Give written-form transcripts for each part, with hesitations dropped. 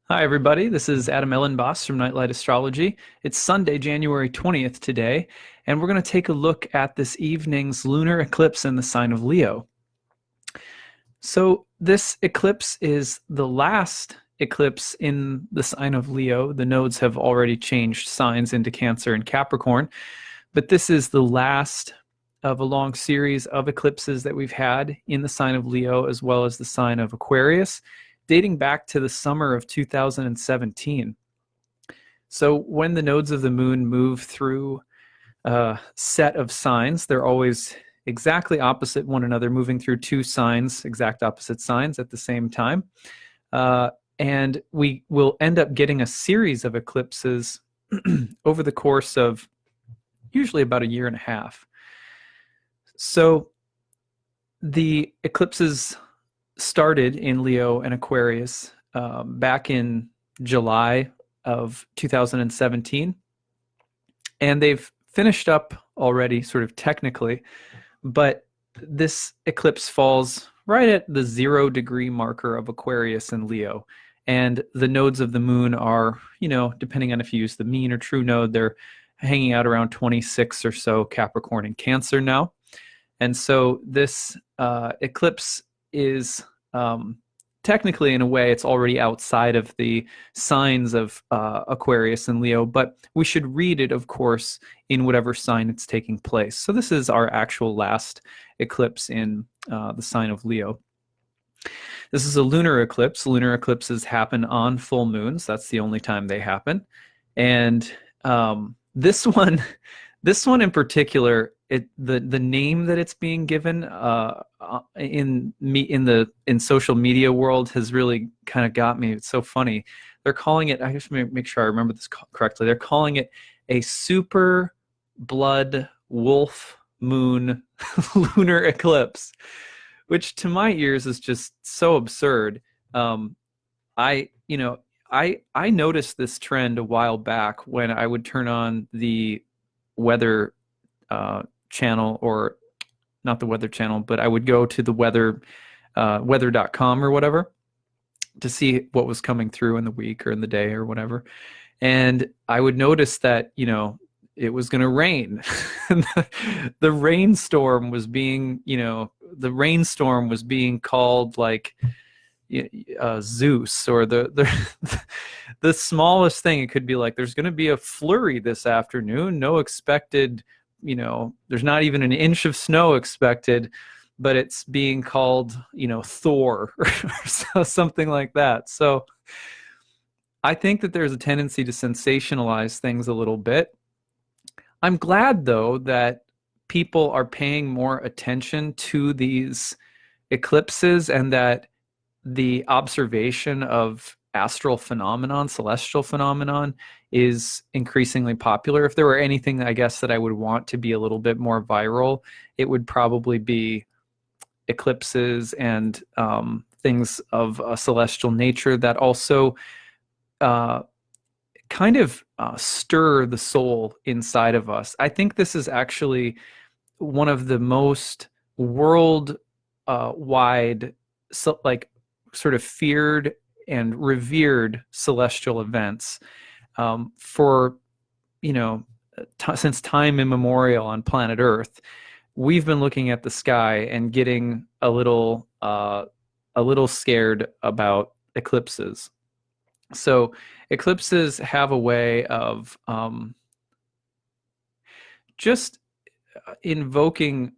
Hi, everybody. This is Adam Elenbaas from Nightlight Astrology. It's Sunday, January 20th today, and we're going to take a look at this evening's lunar eclipse in the sign of Leo. So this eclipse is the last eclipse in the sign of Leo. The nodes have already changed signs into Cancer and Capricorn, but this is the last of a long series of eclipses that we've had in the sign of Leo as well as the sign of Aquarius, dating back to the summer of 2017. So when the nodes of the moon move through a set of signs, they're always exactly opposite one another, moving through two signs, exact opposite signs at the same time. And we will end up getting a series of eclipses over the course of usually about a year and a half. So the eclipses started in Leo and Aquarius back in July of 2017, and they've finished up already, sort of technically, but this eclipse falls right at the 0-degree marker of Aquarius and Leo, and the nodes of the moon are, depending on if you use the mean or true node, they're hanging out around 26 or so Capricorn and Cancer now. And so this eclipse is technically, in a way, it's already outside of the signs of Aquarius and Leo, but we should read it, of course, in whatever sign it's taking place. So this is our actual last eclipse in the sign of Leo. This is a lunar eclipse. Lunar eclipses happen on full moons. That's the only time they happen. And this one in particular, the name that it's being given in social media world has really kind of got me. It's so funny. They're calling it, I just make sure I remember this correctly. They're calling it a super blood wolf moon lunar eclipse, which to my ears is just so absurd. I noticed this trend a while back when I would turn on the weather channel, or not the weather channel, but I would go to the weather.com or whatever to see what was coming through in the week or in the day or whatever. And I would notice that, it was going to rain. The rainstorm was being, called like Zeus, or the smallest thing. It could be like, there's going to be a flurry this afternoon, no expected, there's not even an inch of snow expected, but it's being called, Thor or something like that. So I think that there's a tendency to sensationalize things a little bit. I'm glad, though, that people are paying more attention to these eclipses, and that the observation of astral phenomenon, celestial phenomenon, is increasingly popular. If there were anything, I guess, that I would want to be a little bit more viral, it would probably be eclipses and things of a celestial nature that also kind of stir the soul inside of us. I think this is actually one of the most world wide, sort of feared and revered celestial events for, since time immemorial on planet Earth. We've been looking at the sky and getting a little scared about eclipses. So eclipses have a way of just invoking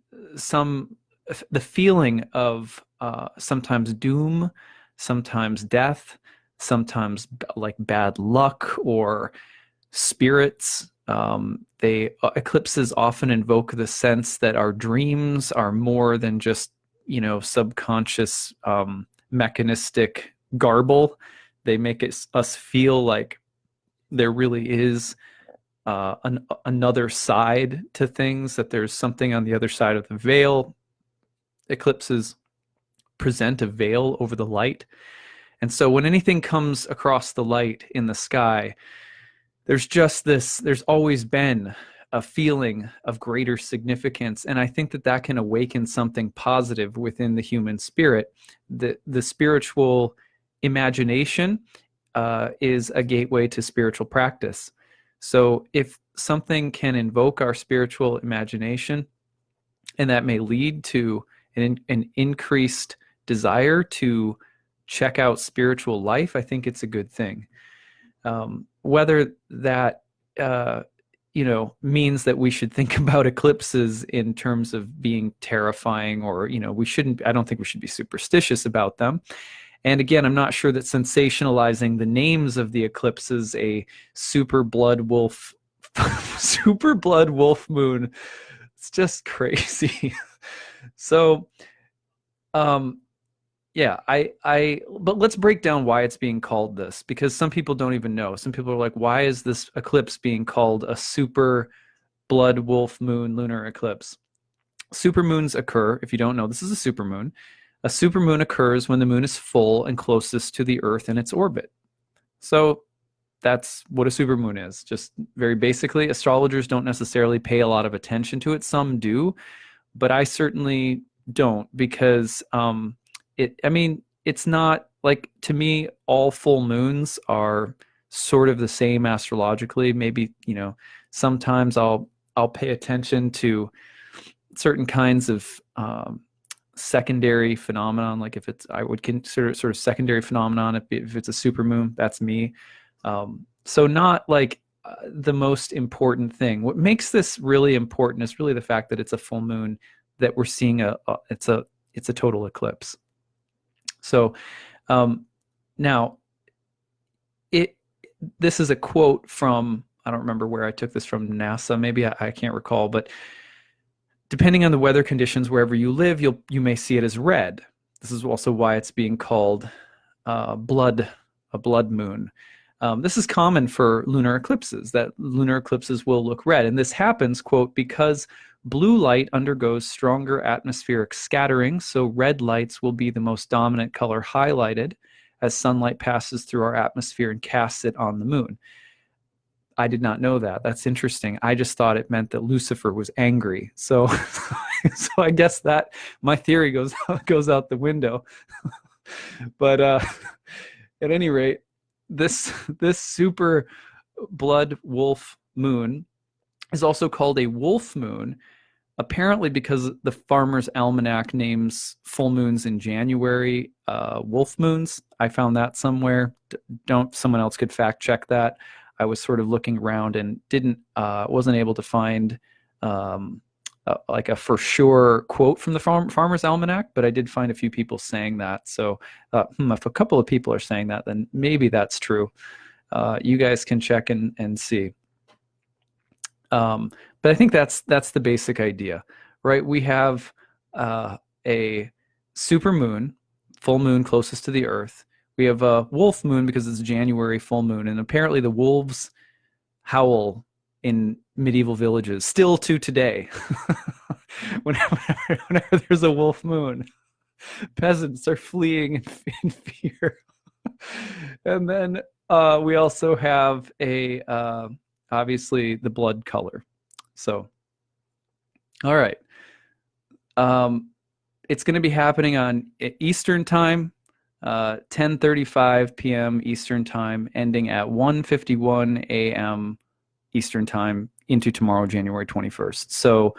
the feeling of sometimes doom, sometimes death, sometimes like bad luck or spirits. Eclipses often invoke the sense that our dreams are more than just, subconscious mechanistic garble. They make us feel like there really is another side to things, that there's something on the other side of the veil. Eclipses present a veil over the light. And so when anything comes across the light in the sky, there's always been a feeling of greater significance. And I think that can awaken something positive within the human spirit. The spiritual imagination is a gateway to spiritual practice. So if something can invoke our spiritual imagination, and that may lead to an increased desire to check out spiritual life, I think it's a good thing. Whether that means that we should think about eclipses in terms of being terrifying, or I don't think we should be superstitious about them. And again, I'm not sure that sensationalizing the names of the eclipses, a super blood wolf moon, it's just crazy. So yeah, but let's break down why it's being called this, because some people don't even know. Some people are like, why is this eclipse being called a super blood wolf moon lunar eclipse? Supermoons occur, if you don't know, this is a supermoon. A supermoon occurs when the moon is full and closest to the Earth in its orbit. So that's what a supermoon is. Just very basically, astrologers don't necessarily pay a lot of attention to it. Some do, but I certainly don't, because it's not like, to me, all full moons are sort of the same astrologically. Maybe, sometimes I'll pay attention to certain kinds of secondary phenomenon. Like I would consider it sort of secondary phenomenon if it's a supermoon. That's me. So not like the most important thing. What makes this really important is really the fact that it's a full moon, that we're seeing it's a total eclipse. So now this is a quote from, I don't remember where I took this from, NASA, maybe, I can't recall, but depending on the weather conditions wherever you live, you may see it as red. This is also why it's being called a blood moon. This is common for lunar eclipses, that lunar eclipses will look red. And this happens, quote, because blue light undergoes stronger atmospheric scattering, so red lights will be the most dominant color highlighted as sunlight passes through our atmosphere and casts it on the moon. I did not know that. That's interesting. I just thought it meant that Lucifer was angry. So, so I guess that my theory goes out the window. But at any rate, this super blood wolf moon is also called a wolf moon, apparently because the Farmer's Almanac names full moons in January wolf moons. I found that somewhere. Someone else could fact check that. I was sort of looking around and wasn't able to find like a for sure quote from the Farmer's Almanac, but I did find a few people saying that. So if a couple of people are saying that, then maybe that's true. You guys can check and see. But I think that's the basic idea, right? We have a super moon, full moon closest to the Earth. We have a wolf moon because it's January full moon, and apparently the wolves howl in medieval villages still to today. whenever there's a wolf moon, peasants are fleeing in fear. And then we also have obviously the blood color. So, all right. It's going to be happening on Eastern time. 10:35 p.m. Eastern time, ending at 1:51 a.m. Eastern time into tomorrow, January 21st. So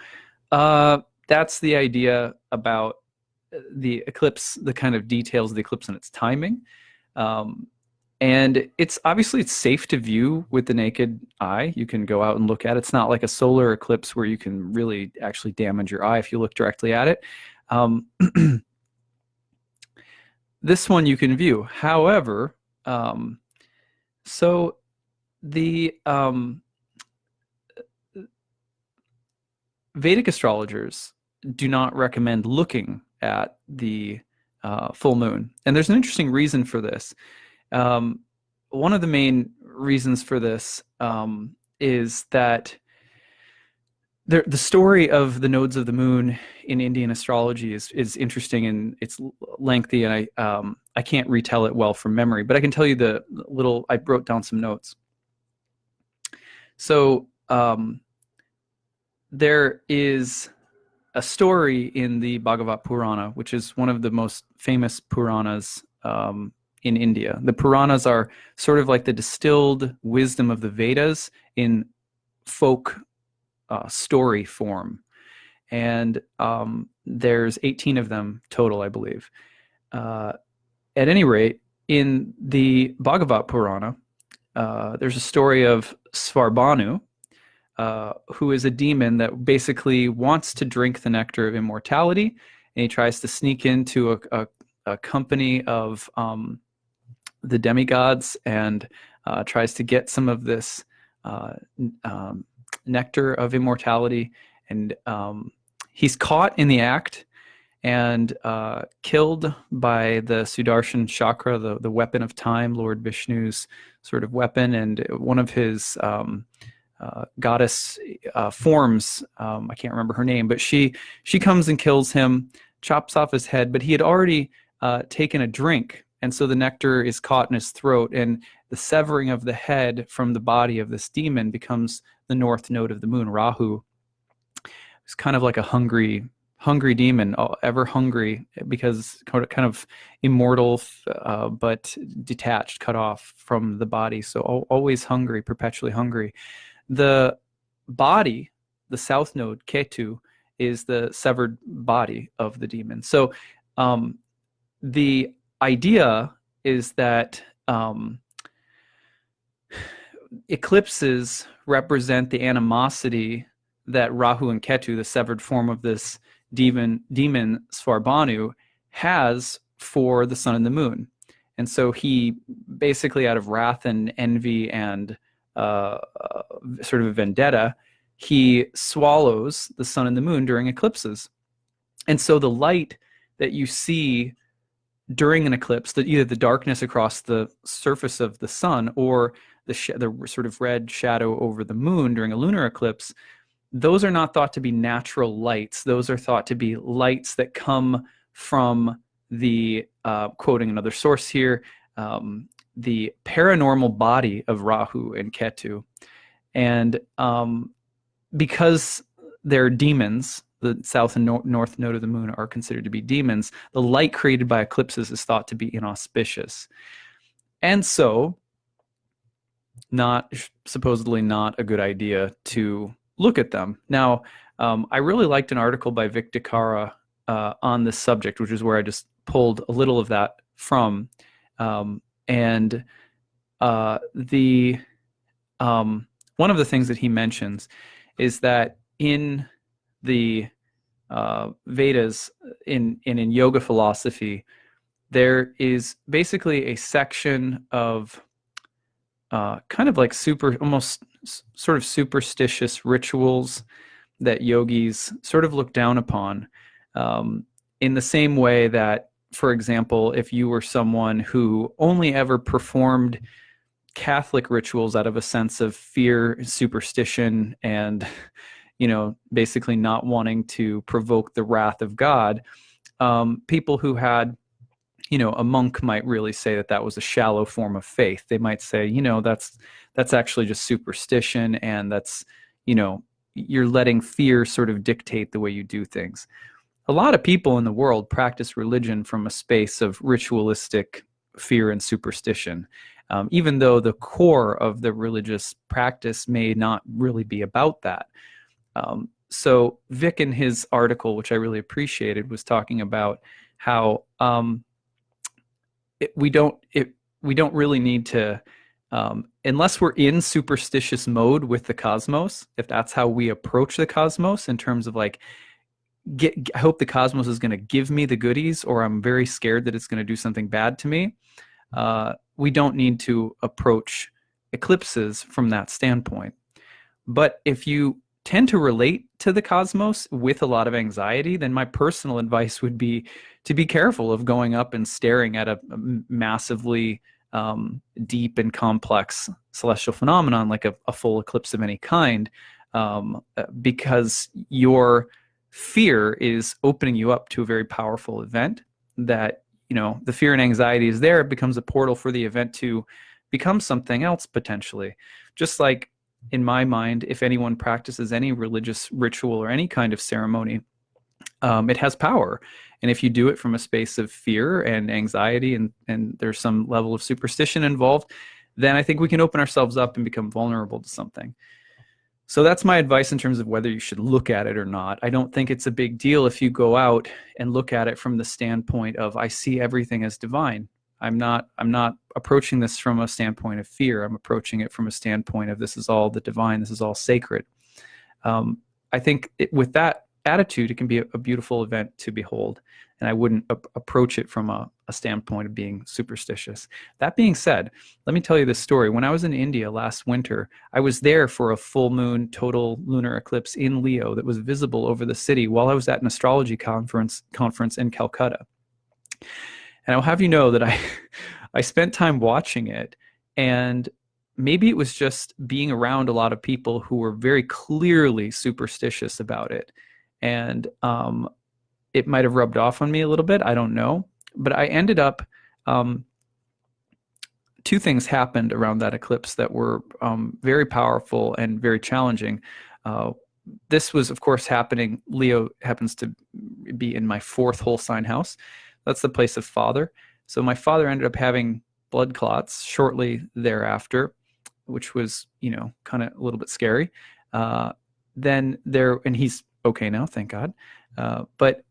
that's the idea about the eclipse, the kind of details of the eclipse and its timing. And it's safe to view with the naked eye. You can go out and look at it. It's not like a solar eclipse where you can really actually damage your eye if you look directly at it. This one you can view. However, so the Vedic astrologers do not recommend looking at the full moon. And there's an interesting reason for this. One of the main reasons for this is that the story of the nodes of the moon in Indian astrology is interesting, and it's lengthy, and I can't retell it well from memory, but I can tell you I wrote down some notes. So there is a story in the Bhagavad Purana, which is one of the most famous Puranas in India. The Puranas are sort of like the distilled wisdom of the Vedas in folk story form. And there's 18 of them total, I believe. At any rate, in the Bhagavat Purana, there's a story of Svarbhanu, who is a demon that basically wants to drink the nectar of immortality, and he tries to sneak into a company of the demigods and tries to get some of this nectar of immortality, and he's caught in the act and killed by the Sudarshan Chakra, the weapon of time, Lord Vishnu's sort of weapon, and one of his goddess forms, I can't remember her name, but she comes and kills him, chops off his head, but he had already taken a drink, and so the nectar is caught in his throat, and the severing of the head from the body of this demon becomes the north node of the moon, Rahu. It's kind of like a hungry demon, ever hungry, because kind of immortal, but detached, cut off from the body. So always hungry, perpetually hungry. The body, the south node, Ketu, is the severed body of the demon. So the idea is that eclipses represent the animosity that Rahu and Ketu, the severed form of this demon Svarbhanu, has for the sun and the moon. And so he basically, out of wrath and envy and sort of a vendetta, he swallows the sun and the moon during eclipses. And so the light that you see during an eclipse, either the darkness across the surface of the sun or the sort of red shadow over the moon during a lunar eclipse, those are not thought to be natural lights. Those are thought to be lights that come from the, quoting another source here, the paranormal body of Rahu and Ketu. And because they're demons, the south and north node of the moon are considered to be demons, the light created by eclipses is thought to be inauspicious. And so, supposedly not a good idea to look at them. Now, I really liked an article by Vic Dekara on this subject, which is where I just pulled a little of that from. One of the things that he mentions is that in the Vedas, in yoga philosophy, there is basically a section of kind of like almost sort of superstitious rituals that yogis sort of look down upon, in the same way that, for example, if you were someone who only ever performed Catholic rituals out of a sense of fear, superstition, and basically not wanting to provoke the wrath of God, people who had, a monk might really say that was a shallow form of faith. They might say, that's actually just superstition, and that's, you're letting fear sort of dictate the way you do things. A lot of people in the world practice religion from a space of ritualistic fear and superstition, even though the core of the religious practice may not really be about that. So Vic, in his article, which I really appreciated, was talking about how we don't really need to, unless we're in superstitious mode with the cosmos, if that's how we approach the cosmos in terms of like, I hope the cosmos is going to give me the goodies, or I'm very scared that it's going to do something bad to me, we don't need to approach eclipses from that standpoint. But if you tend to relate to the cosmos with a lot of anxiety, then my personal advice would be to be careful of going up and staring at a massively deep and complex celestial phenomenon like a full eclipse of any kind, because your fear is opening you up to a very powerful event that, the fear and anxiety is there. It becomes a portal for the event to become something else potentially. Just like, in my mind, if anyone practices any religious ritual or any kind of ceremony, it has power. And if you do it from a space of fear and anxiety, and there's some level of superstition involved, then I think we can open ourselves up and become vulnerable to something. So that's my advice in terms of whether you should look at it or not. I don't think it's a big deal if you go out and look at it from the standpoint of, I see everything as divine. I'm not approaching this from a standpoint of fear. I'm approaching it from a standpoint of, this is all the divine, this is all sacred. I think with that attitude, it can be a beautiful event to behold. And I wouldn't approach it from a standpoint of being superstitious. That being said, let me tell you this story. When I was in India last winter, I was there for a full moon total lunar eclipse in Leo that was visible over the city while I was at an astrology conference in Calcutta. And I'll have you know that I spent time watching it, and maybe it was just being around a lot of people who were very clearly superstitious about it. And it might have rubbed off on me a little bit. I don't know. But I ended up, two things happened around that eclipse that were very powerful and very challenging. This was, of course, happening. Leo happens to be in my 4th whole sign house. That's the place of father. So my father ended up having blood clots shortly thereafter, which was, kind of a little bit scary. And he's okay now, thank God. But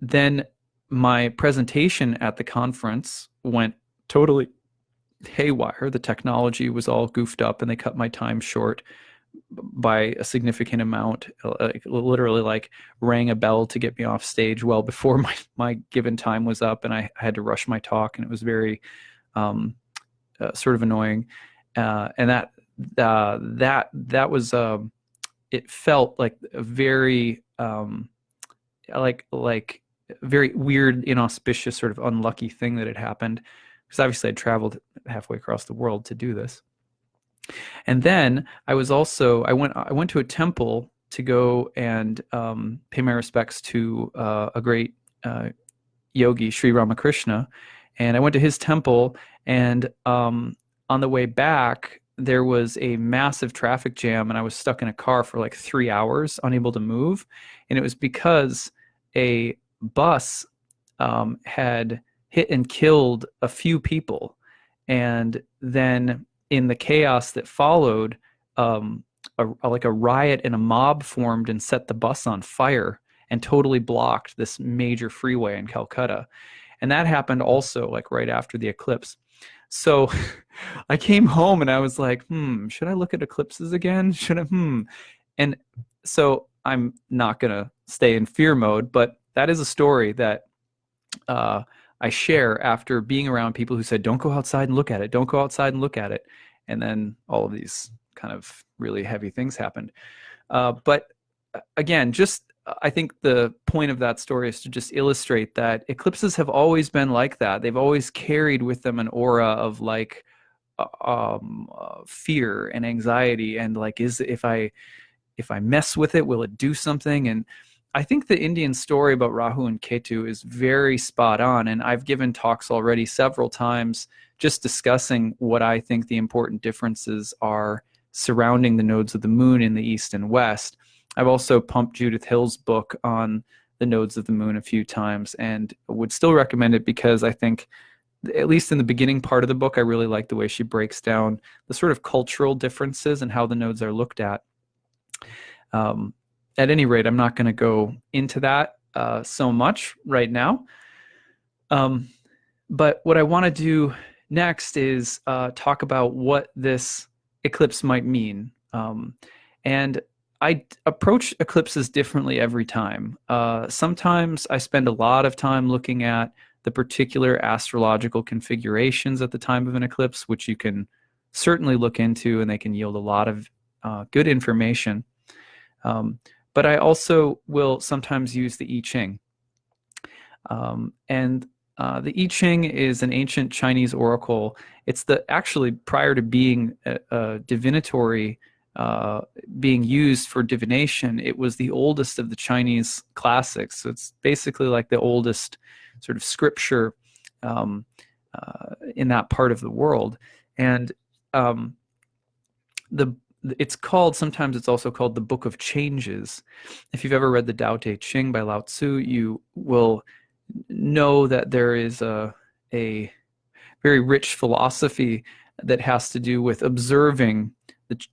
then my presentation at the conference went totally haywire. The technology was all goofed up, and they cut my time short by a significant amount. Literally rang a bell to get me off stage well before my given time was up, and I had to rush my talk, and it was very sort of annoying. And that was it felt like a very very weird, inauspicious, sort of unlucky thing that had happened, because obviously I'd traveled halfway across the world to do this. And then I went to a temple to go and pay my respects to a great yogi, Sri Ramakrishna. And I went to his temple, and on the way back, there was a massive traffic jam, and I was stuck in a car for like 3 hours, unable to move. And it was because a bus had hit and killed a few people. And then in the chaos that followed, a riot and a mob formed and set the bus on fire and totally blocked this major freeway in Calcutta. And that happened also right after the eclipse. So I came home and I was like, should I look at eclipses again? And so I'm not going to stay in fear mode, but that is a story that I share after being around people who said, don't go outside and look at it. Don't go outside and look at it. And then all of these kind of really heavy things happened. But again, I think the point of that story is to just illustrate that eclipses have always been like that. They've always carried with them an aura of fear and anxiety, and if I mess with it, will it do something? And I think the Indian story about Rahu and Ketu is very spot on, and I've given talks already several times just discussing what I think the important differences are surrounding the nodes of the moon in the east and west. I've also pumped Judith Hill's book on the nodes of the moon a few times, and would still recommend it because I think, at least in the beginning part of the book, I really like the way she breaks down the sort of cultural differences and how the nodes are looked at. At any rate, I'm not going to go into that so much right now. But what I want to do next is talk about what this eclipse might mean. And I approach eclipses differently every time. Sometimes I spend a lot of time looking at the particular astrological configurations at the time of an eclipse, which you can certainly look into, and they can yield a lot of good information. But I also will sometimes use the I Ching. And the I Ching is an ancient Chinese oracle. It's actually prior to being a divinatory, being used for divination, it was the oldest of the Chinese classics. So it's basically like the oldest sort of scripture in that part of the world. And the it's called, sometimes it's also called the Book of Changes. If you've ever read the Tao Te Ching by Lao Tzu, you will know that there is a very rich philosophy that has to do with observing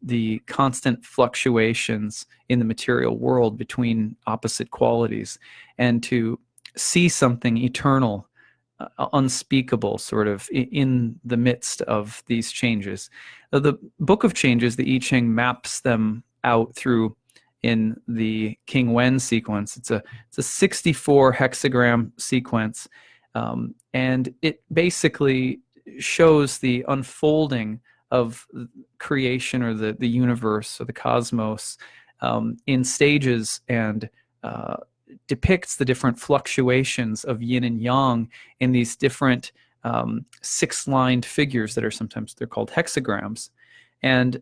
the constant fluctuations in the material world between opposite qualities, and to see something eternal, unspeakable, sort of in the midst of these changes. The Book of Changes, the I Ching, maps them out through in the King Wen sequence. It's a 64 hexagram sequence, and it basically shows the unfolding of creation, or the universe, or the cosmos, in stages, and depicts the different fluctuations of yin and yang in these different six-lined figures that are sometimes, they're called hexagrams. And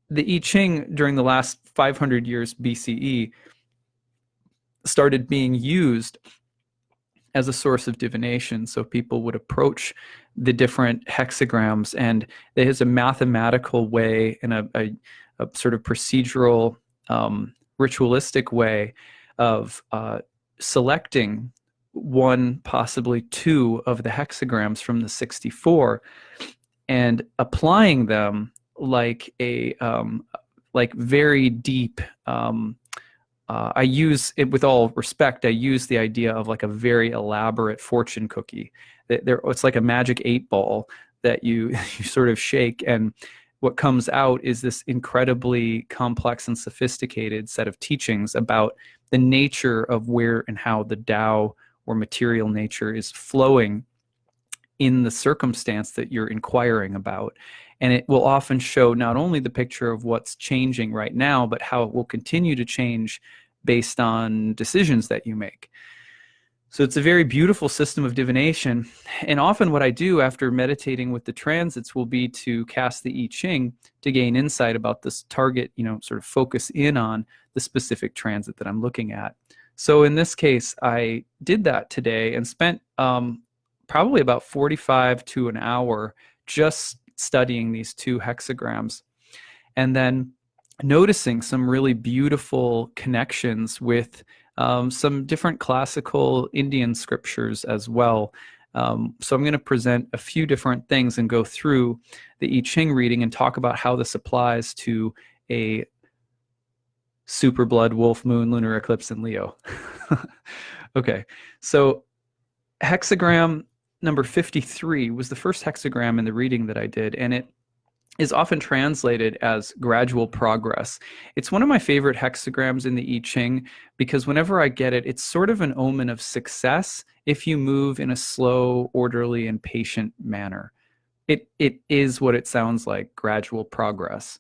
the I Ching during the last 500 years BCE started being used as a source of divination. So people would approach the different hexagrams, and there's a mathematical way and a sort of procedural, ritualistic way of selecting one, possibly two of the hexagrams from the 64, and applying them like a like very deep, I use it, with all respect, I use the idea of like a very elaborate fortune cookie. It's like a magic 8-ball that you sort of shake, and what comes out is this incredibly complex and sophisticated set of teachings about the nature of where and how the Tao, or material nature, is flowing in the circumstance that you're inquiring about. And it will often show not only the picture of what's changing right now, but how it will continue to change based on decisions that you make. So it's a very beautiful system of divination. And often what I do after meditating with the transits will be to cast the I Ching to gain insight about this target, sort of focus in on the specific transit that I'm looking at. So in this case, I did that today and spent probably about 45 to an hour just studying these two hexagrams, and then noticing some really beautiful connections with some different classical Indian scriptures as well. So I'm going to present a few different things and go through the I Ching reading and talk about how this applies to a super blood wolf moon lunar eclipse in Leo. Okay, so hexagram number 53 was the first hexagram in the reading that I did, and it is often translated as gradual progress. It's one of my favorite hexagrams in the I Ching because whenever I get it, it's sort of an omen of success if you move in a slow, orderly, and patient manner. It is what it sounds like, gradual progress.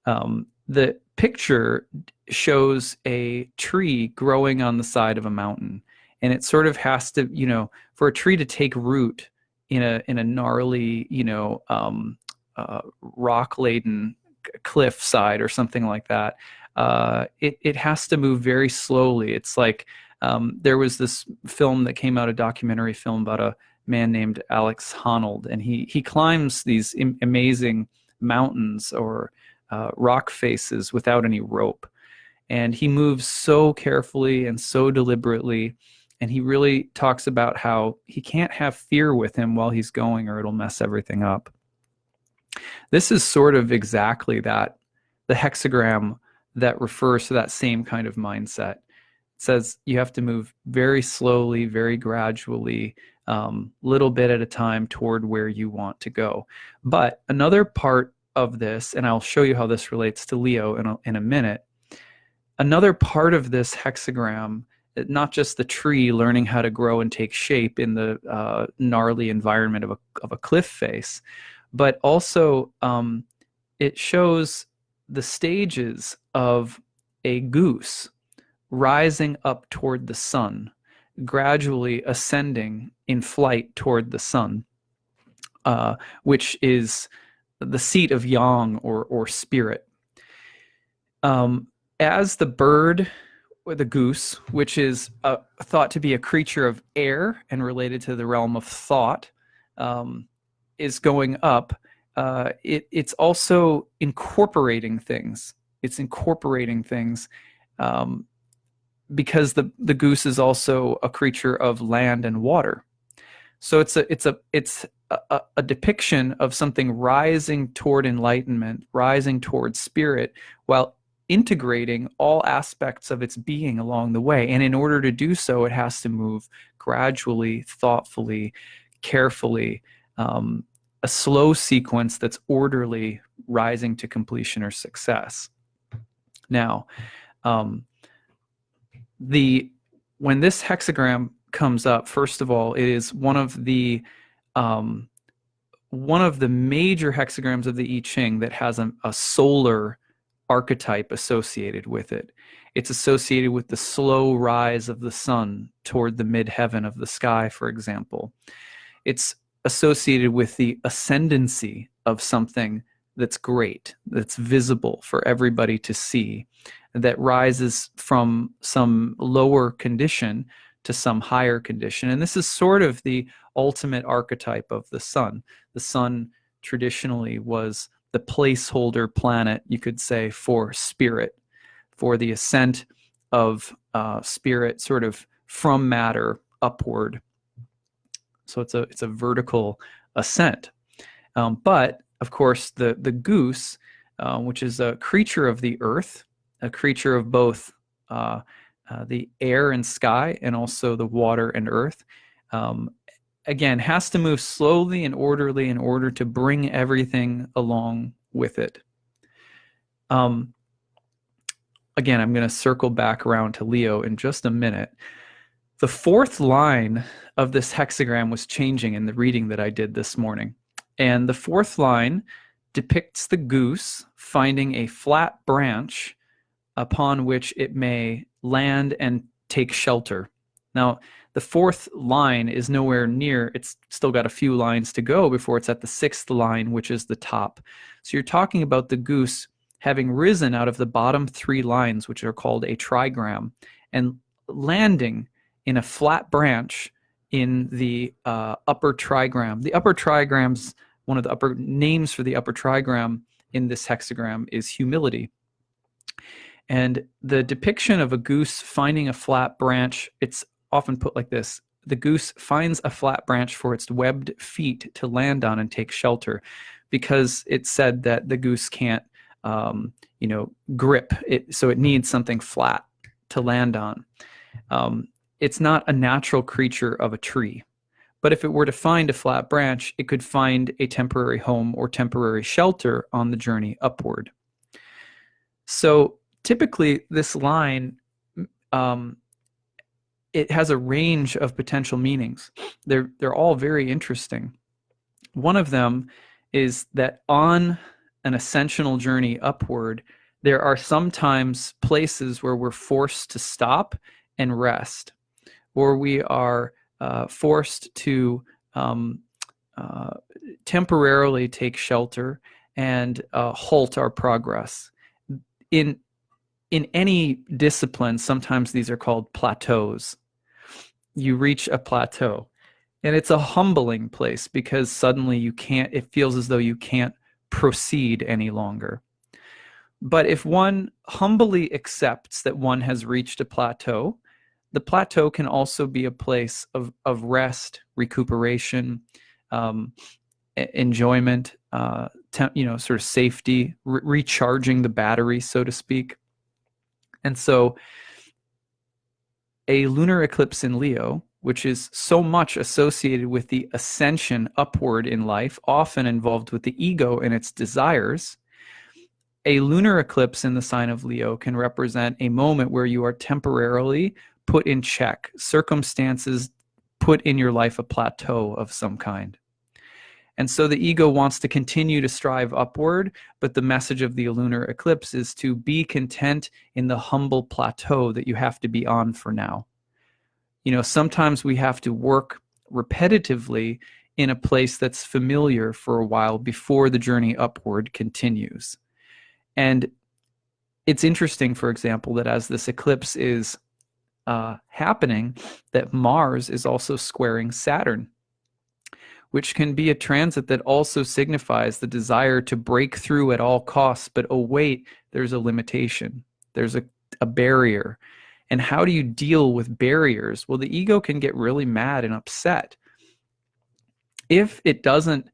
The picture shows a tree growing on the side of a mountain, and it sort of has to, for a tree to take root in a gnarly, rock-laden cliffside or something like that, it has to move very slowly. It's like there was this film that came out, a documentary film about a man named Alex Honnold, and he climbs these amazing mountains or rock faces without any rope, and he moves so carefully and so deliberately. And he really talks about how he can't have fear with him while he's going, or it'll mess everything up. This is sort of exactly that, the hexagram that refers to that same kind of mindset. It says you have to move very slowly, very gradually, little bit at a time toward where you want to go. But another part of this, and I'll show you how this relates to Leo in a minute, another part of this hexagram, not just the tree learning how to grow and take shape in the gnarly environment of a cliff face, but also it shows the stages of a goose rising up toward the sun, gradually ascending in flight toward the sun, which is the seat of yang, or spirit. As the bird, or the goose, which is thought to be a creature of air and related to the realm of thought, is going up, it's also incorporating things. It's incorporating things um, because the goose is also a creature of land and water. So it's a depiction of something rising toward enlightenment, rising toward spirit, while integrating all aspects of its being along the way. And in order to do so, it has to move gradually, thoughtfully, carefully, a slow sequence that's orderly, rising to completion or success. Now, when this hexagram comes up, first of all, it is one of the major hexagrams of the I Ching that has a solar archetype associated with it. It's associated with the slow rise of the sun toward the midheaven of the sky, for example. It's associated with the ascendancy of something that's great, that's visible for everybody to see, that rises from some lower condition to some higher condition. And this is sort of the ultimate archetype of the sun. The sun traditionally was the placeholder planet, you could say, for spirit, for the ascent of spirit sort of from matter upward. So it's a vertical ascent. But of course, the goose, which is a creature of the earth, a creature of both the air and sky, and also the water and earth, again, has to move slowly and orderly in order to bring everything along with it. Again, I'm going to circle back around to Leo in just a minute. The fourth line of this hexagram was changing in the reading that I did this morning. And the fourth line depicts the goose finding a flat branch upon which it may land and take shelter. Now, the fourth line is nowhere near, it's still got a few lines to go before it's at the sixth line, which is the top. So you're talking about the goose having risen out of the bottom three lines, which are called a trigram, and landing in a flat branch in the upper trigram. The upper trigrams, one of the upper names for the upper trigram in this hexagram is humility. And the depiction of a goose finding a flat branch, it's often put like this: the goose finds a flat branch for its webbed feet to land on and take shelter, because it's said that the goose can't, grip it, so it needs something flat to land on. It's not a natural creature of a tree, but if it were to find a flat branch, it could find a temporary home or temporary shelter on the journey upward. So typically, this line, it has a range of potential meanings. They're all very interesting. One of them is that on an ascensional journey upward, there are sometimes places where we're forced to stop and rest, or we are forced to temporarily take shelter and halt our progress. In any discipline, sometimes these are called plateaus. You reach a plateau, and it's a humbling place because suddenly it feels as though you can't proceed any longer. But if one humbly accepts that one has reached a plateau, the plateau can also be a place of rest, recuperation, enjoyment, sort of safety, recharging the battery, so to speak. And so a lunar eclipse in Leo, which is so much associated with the ascension upward in life, often involved with the ego and its desires, a lunar eclipse in the sign of Leo can represent a moment where you are temporarily put in check, circumstances put in your life a plateau of some kind. And so the ego wants to continue to strive upward, but the message of the lunar eclipse is to be content in the humble plateau that you have to be on for now. Sometimes we have to work repetitively in a place that's familiar for a while before the journey upward continues. And it's interesting, for example, that as this eclipse is happening, that Mars is also squaring Saturn, which can be a transit that also signifies the desire to break through at all costs. But oh, wait, there's a limitation. There's a barrier. And how do you deal with barriers? Well, the ego can get really mad and upset. If it doesn't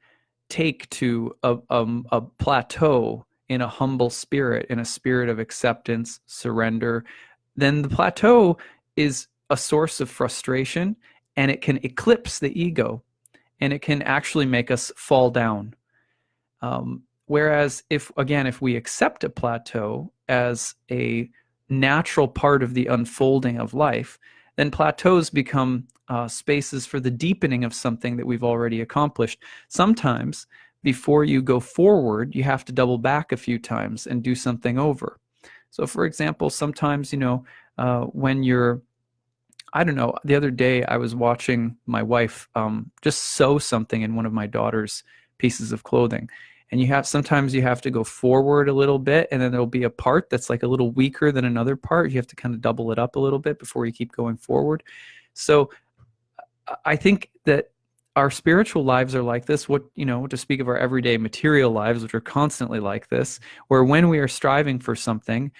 take to a plateau in a humble spirit, in a spirit of acceptance, surrender, then the plateau is a source of frustration, and it can eclipse the ego, and it can actually make us fall down. Whereas if we accept a plateau as a natural part of the unfolding of life, then plateaus become spaces for the deepening of something that we've already accomplished. Sometimes before you go forward, you have to double back a few times and do something over. So for example, sometimes, when you're, I don't know, the other day I was watching my wife just sew something in one of my daughter's pieces of clothing. And sometimes you have to go forward a little bit, and then there'll be a part that's like a little weaker than another part. You have to kind of double it up a little bit before you keep going forward. So I think that our spiritual lives are like this, to speak of our everyday material lives, which are constantly like this, where when we are striving for something,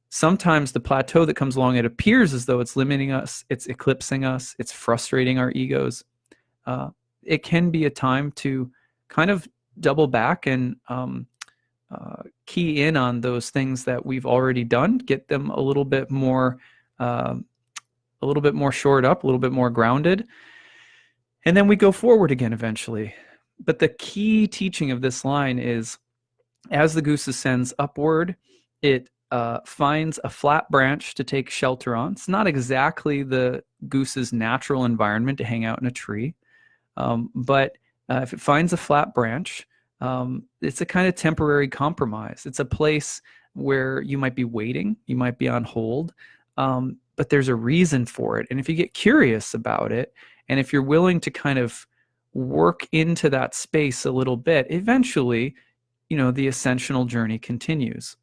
sometimes the plateau that comes along, it appears as though it's limiting us, it's eclipsing us, it's frustrating our egos. It can be a time to kind of double back and key in on those things that we've already done, get them a little bit more shored up, a little bit more grounded, and then we go forward again eventually. But the key teaching of this line is, as the goose ascends upward, it finds a flat branch to take shelter on. It's not exactly the goose's natural environment to hang out in a tree, but if it finds a flat branch, it's a kind of temporary compromise. It's a place where you might be waiting, you might be on hold, but there's a reason for it. And if you get curious about it, and if you're willing to kind of work into that space a little bit, eventually, the ascensional journey continues.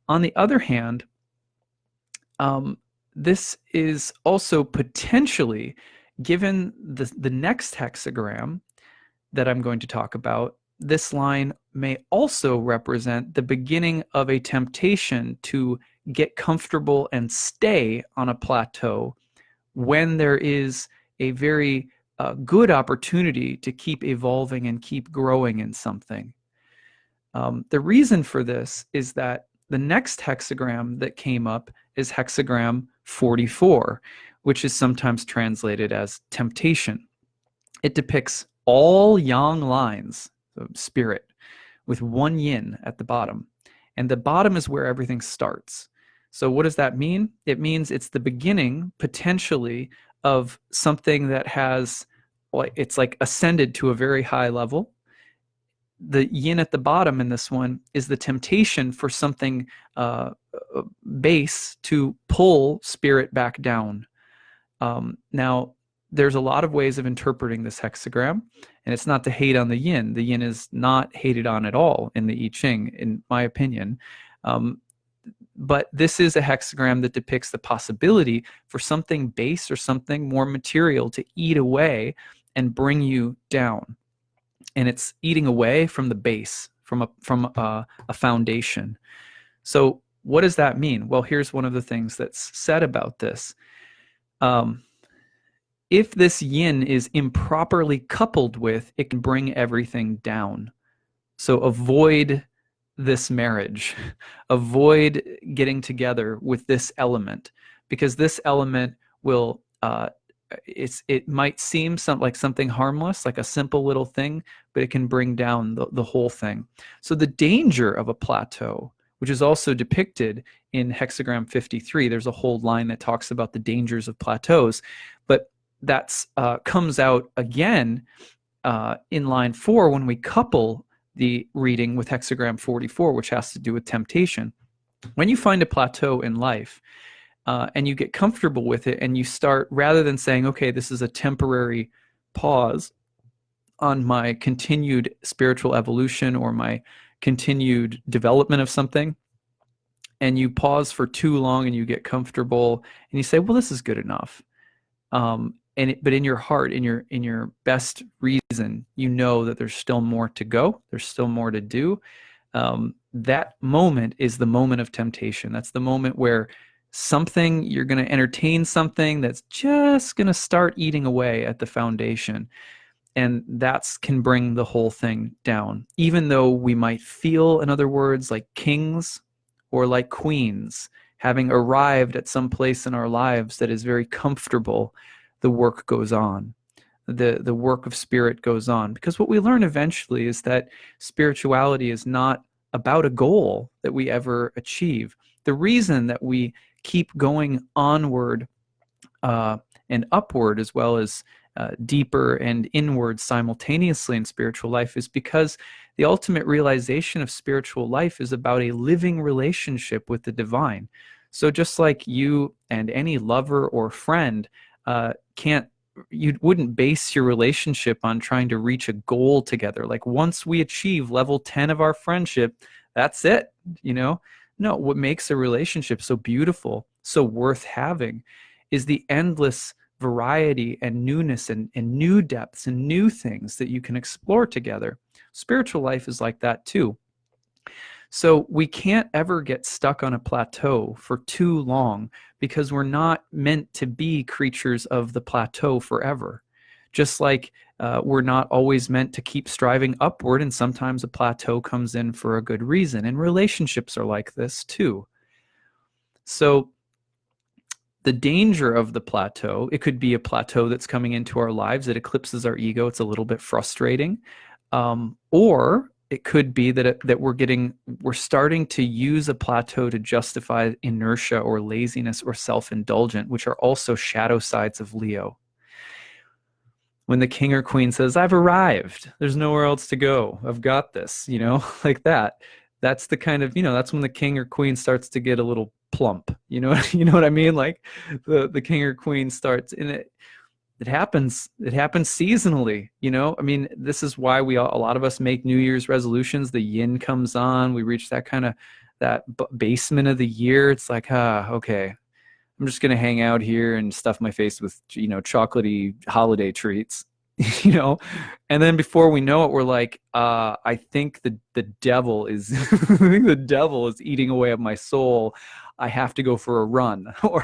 On the other hand, this is also potentially, given the next hexagram that I'm going to talk about, this line may also represent the beginning of a temptation to get comfortable and stay on a plateau when there is a very good opportunity to keep evolving and keep growing in something. The reason for this is that the next hexagram that came up is hexagram 44, which is sometimes translated as temptation. It depicts all yang lines, so spirit, with one yin at the bottom. And the bottom is where everything starts. So what does that mean? It means it's the beginning, potentially, of something that has, it's like ascended to a very high level. The yin at the bottom in this one is the temptation for something base to pull spirit back down. Now, there's a lot of ways of interpreting this hexagram, and it's not to hate on the yin. The yin is not hated on at all in the I Ching, in my opinion. But this is a hexagram that depicts the possibility for something base or something more material to eat away and bring you down. And it's eating away from the base, from a foundation. So what does that mean? Well, here's one of the things that's said about this. If this yin is improperly coupled with, it can bring everything down. So avoid this marriage. Avoid getting together with this element, because this element will, it might seem like something harmless, like a simple little thing, but it can bring down the whole thing. So the danger of a plateau, which is also depicted in hexagram 53, there's a whole line that talks about the dangers of plateaus, but that's comes out again in line 4 when we couple the reading with hexagram 44, which has to do with temptation. When you find a plateau in life and you get comfortable with it, and you start, rather than saying, okay, this is a temporary pause on my continued spiritual evolution or my continued development of something, and you pause for too long and you get comfortable and you say, well, this is good enough. but in your heart, in your best reason, you know that there's still more to go. There's still more to do. That moment is the moment of temptation. That's the moment where you're going to entertain something that's just going to start eating away at the foundation. And that can bring the whole thing down. Even though we might feel, in other words, like kings or like queens, having arrived at some place in our lives that is very comfortable, the work goes on. The work of spirit goes on. Because what we learn eventually is that spirituality is not about a goal that we ever achieve. The reason that we keep going onward and upward, as well as deeper and inward simultaneously in spiritual life, is because the ultimate realization of spiritual life is about a living relationship with the divine. So just like you and any lover or friend you wouldn't base your relationship on trying to reach a goal together. Like once we achieve level 10 of our friendship, that's it, No, what makes a relationship so beautiful, so worth having, is the endless variety and newness and new depths and new things that you can explore together. Spiritual life is like that too. So we can't ever get stuck on a plateau for too long, because we're not meant to be creatures of the plateau forever. Just like we're not always meant to keep striving upward, and sometimes a plateau comes in for a good reason. And relationships are like this too. So the danger of the plateau, it could be a plateau that's coming into our lives that eclipses our ego. It's a little bit frustrating. Or it could be that we're starting to use a plateau to justify inertia or laziness or self-indulgent, which are also shadow sides of Leo. When the king or queen says, "I've arrived, there's nowhere else to go, I've got this," like that. That's the kind of, that's when the king or queen starts to get a little plump. You know what I mean? Like the king or queen starts in it. It happens seasonally, I mean, this is why a lot of us make New Year's resolutions. The yin comes on, we reach that kind of basement of the year. It's like, okay, I'm just gonna hang out here and stuff my face with chocolatey holiday treats, and then before we know it, we're like, I think the devil is I think the devil is eating away at my soul. I have to go for a run, or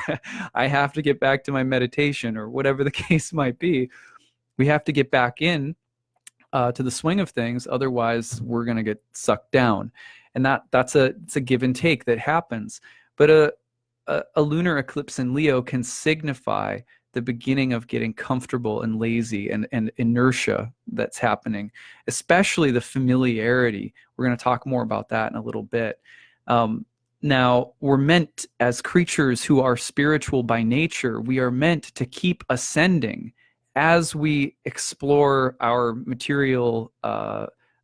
I have to get back to my meditation, or whatever the case might be. We have to get back in to the swing of things. Otherwise, we're going to get sucked down. And it's a give and take that happens. But a lunar eclipse in Leo can signify the beginning of getting comfortable and lazy and inertia that's happening, especially the familiarity. We're going to talk more about that in a little bit. Now, we're meant, as creatures who are spiritual by nature, we are meant to keep ascending as we explore our material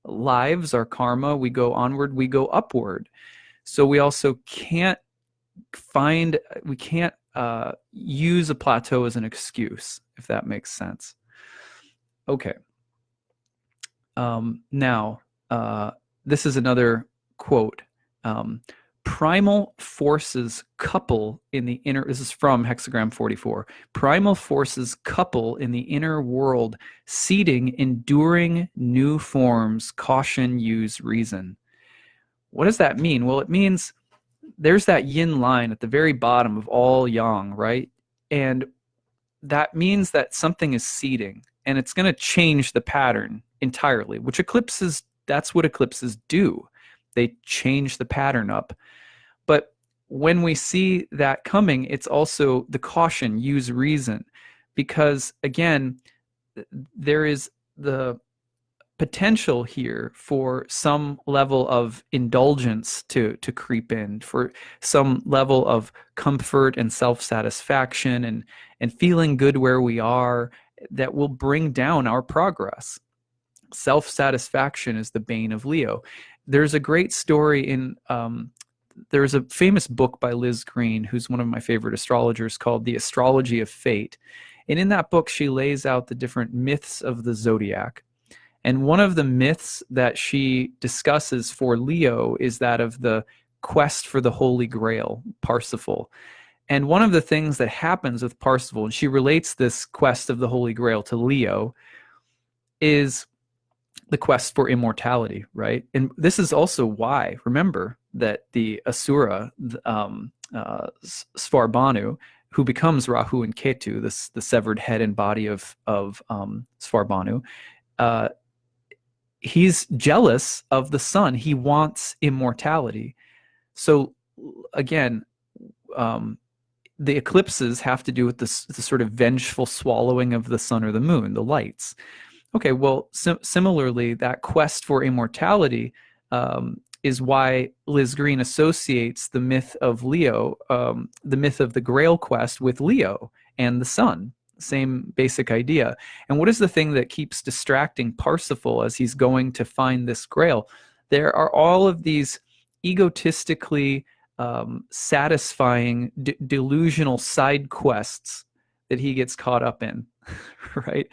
lives, our karma. We go onward, we go upward. So we also can't use a plateau as an excuse, if that makes sense. Okay. Now, this is another quote. Primal forces couple in the inner, this is from Hexagram 44. Primal forces couple in the inner world, seeding enduring new forms, caution, use reason. What does that mean? Well, it means there's that yin line at the very bottom of all yang, right? And that means that something is seeding, and it's going to change the pattern entirely, which that's what eclipses do. They change the pattern up. But when we see that coming, it's also the caution, use reason, because again, there is the potential here for some level of indulgence to creep in, for some level of comfort and self-satisfaction and feeling good where we are, that will bring down our progress. Self-satisfaction is the bane of Leo. There's a great story in there's a famous book by Liz Green, who's one of my favorite astrologers, called The Astrology of Fate. And in that book, she lays out the different myths of the zodiac. And one of the myths that she discusses for Leo is that of the quest for the Holy Grail, Parsifal. And one of the things that happens with Parsifal, and she relates this quest of the Holy Grail to Leo, is the quest for immortality, right? And this is also why, remember, that the Asura, Svarbhanu, who becomes Rahu and Ketu, the severed head and body of Svarbhanu, he's jealous of the sun. He wants immortality. So again, the eclipses have to do with the sort of vengeful swallowing of the sun or the moon, the lights. Okay, well, similarly, that quest for immortality is why Liz Green associates the myth of Leo, the myth of the Grail quest, with Leo and the sun. Same basic idea. And what is the thing that keeps distracting Parsifal as he's going to find this Grail? There are all of these egotistically satisfying, delusional side quests that he gets caught up in, right?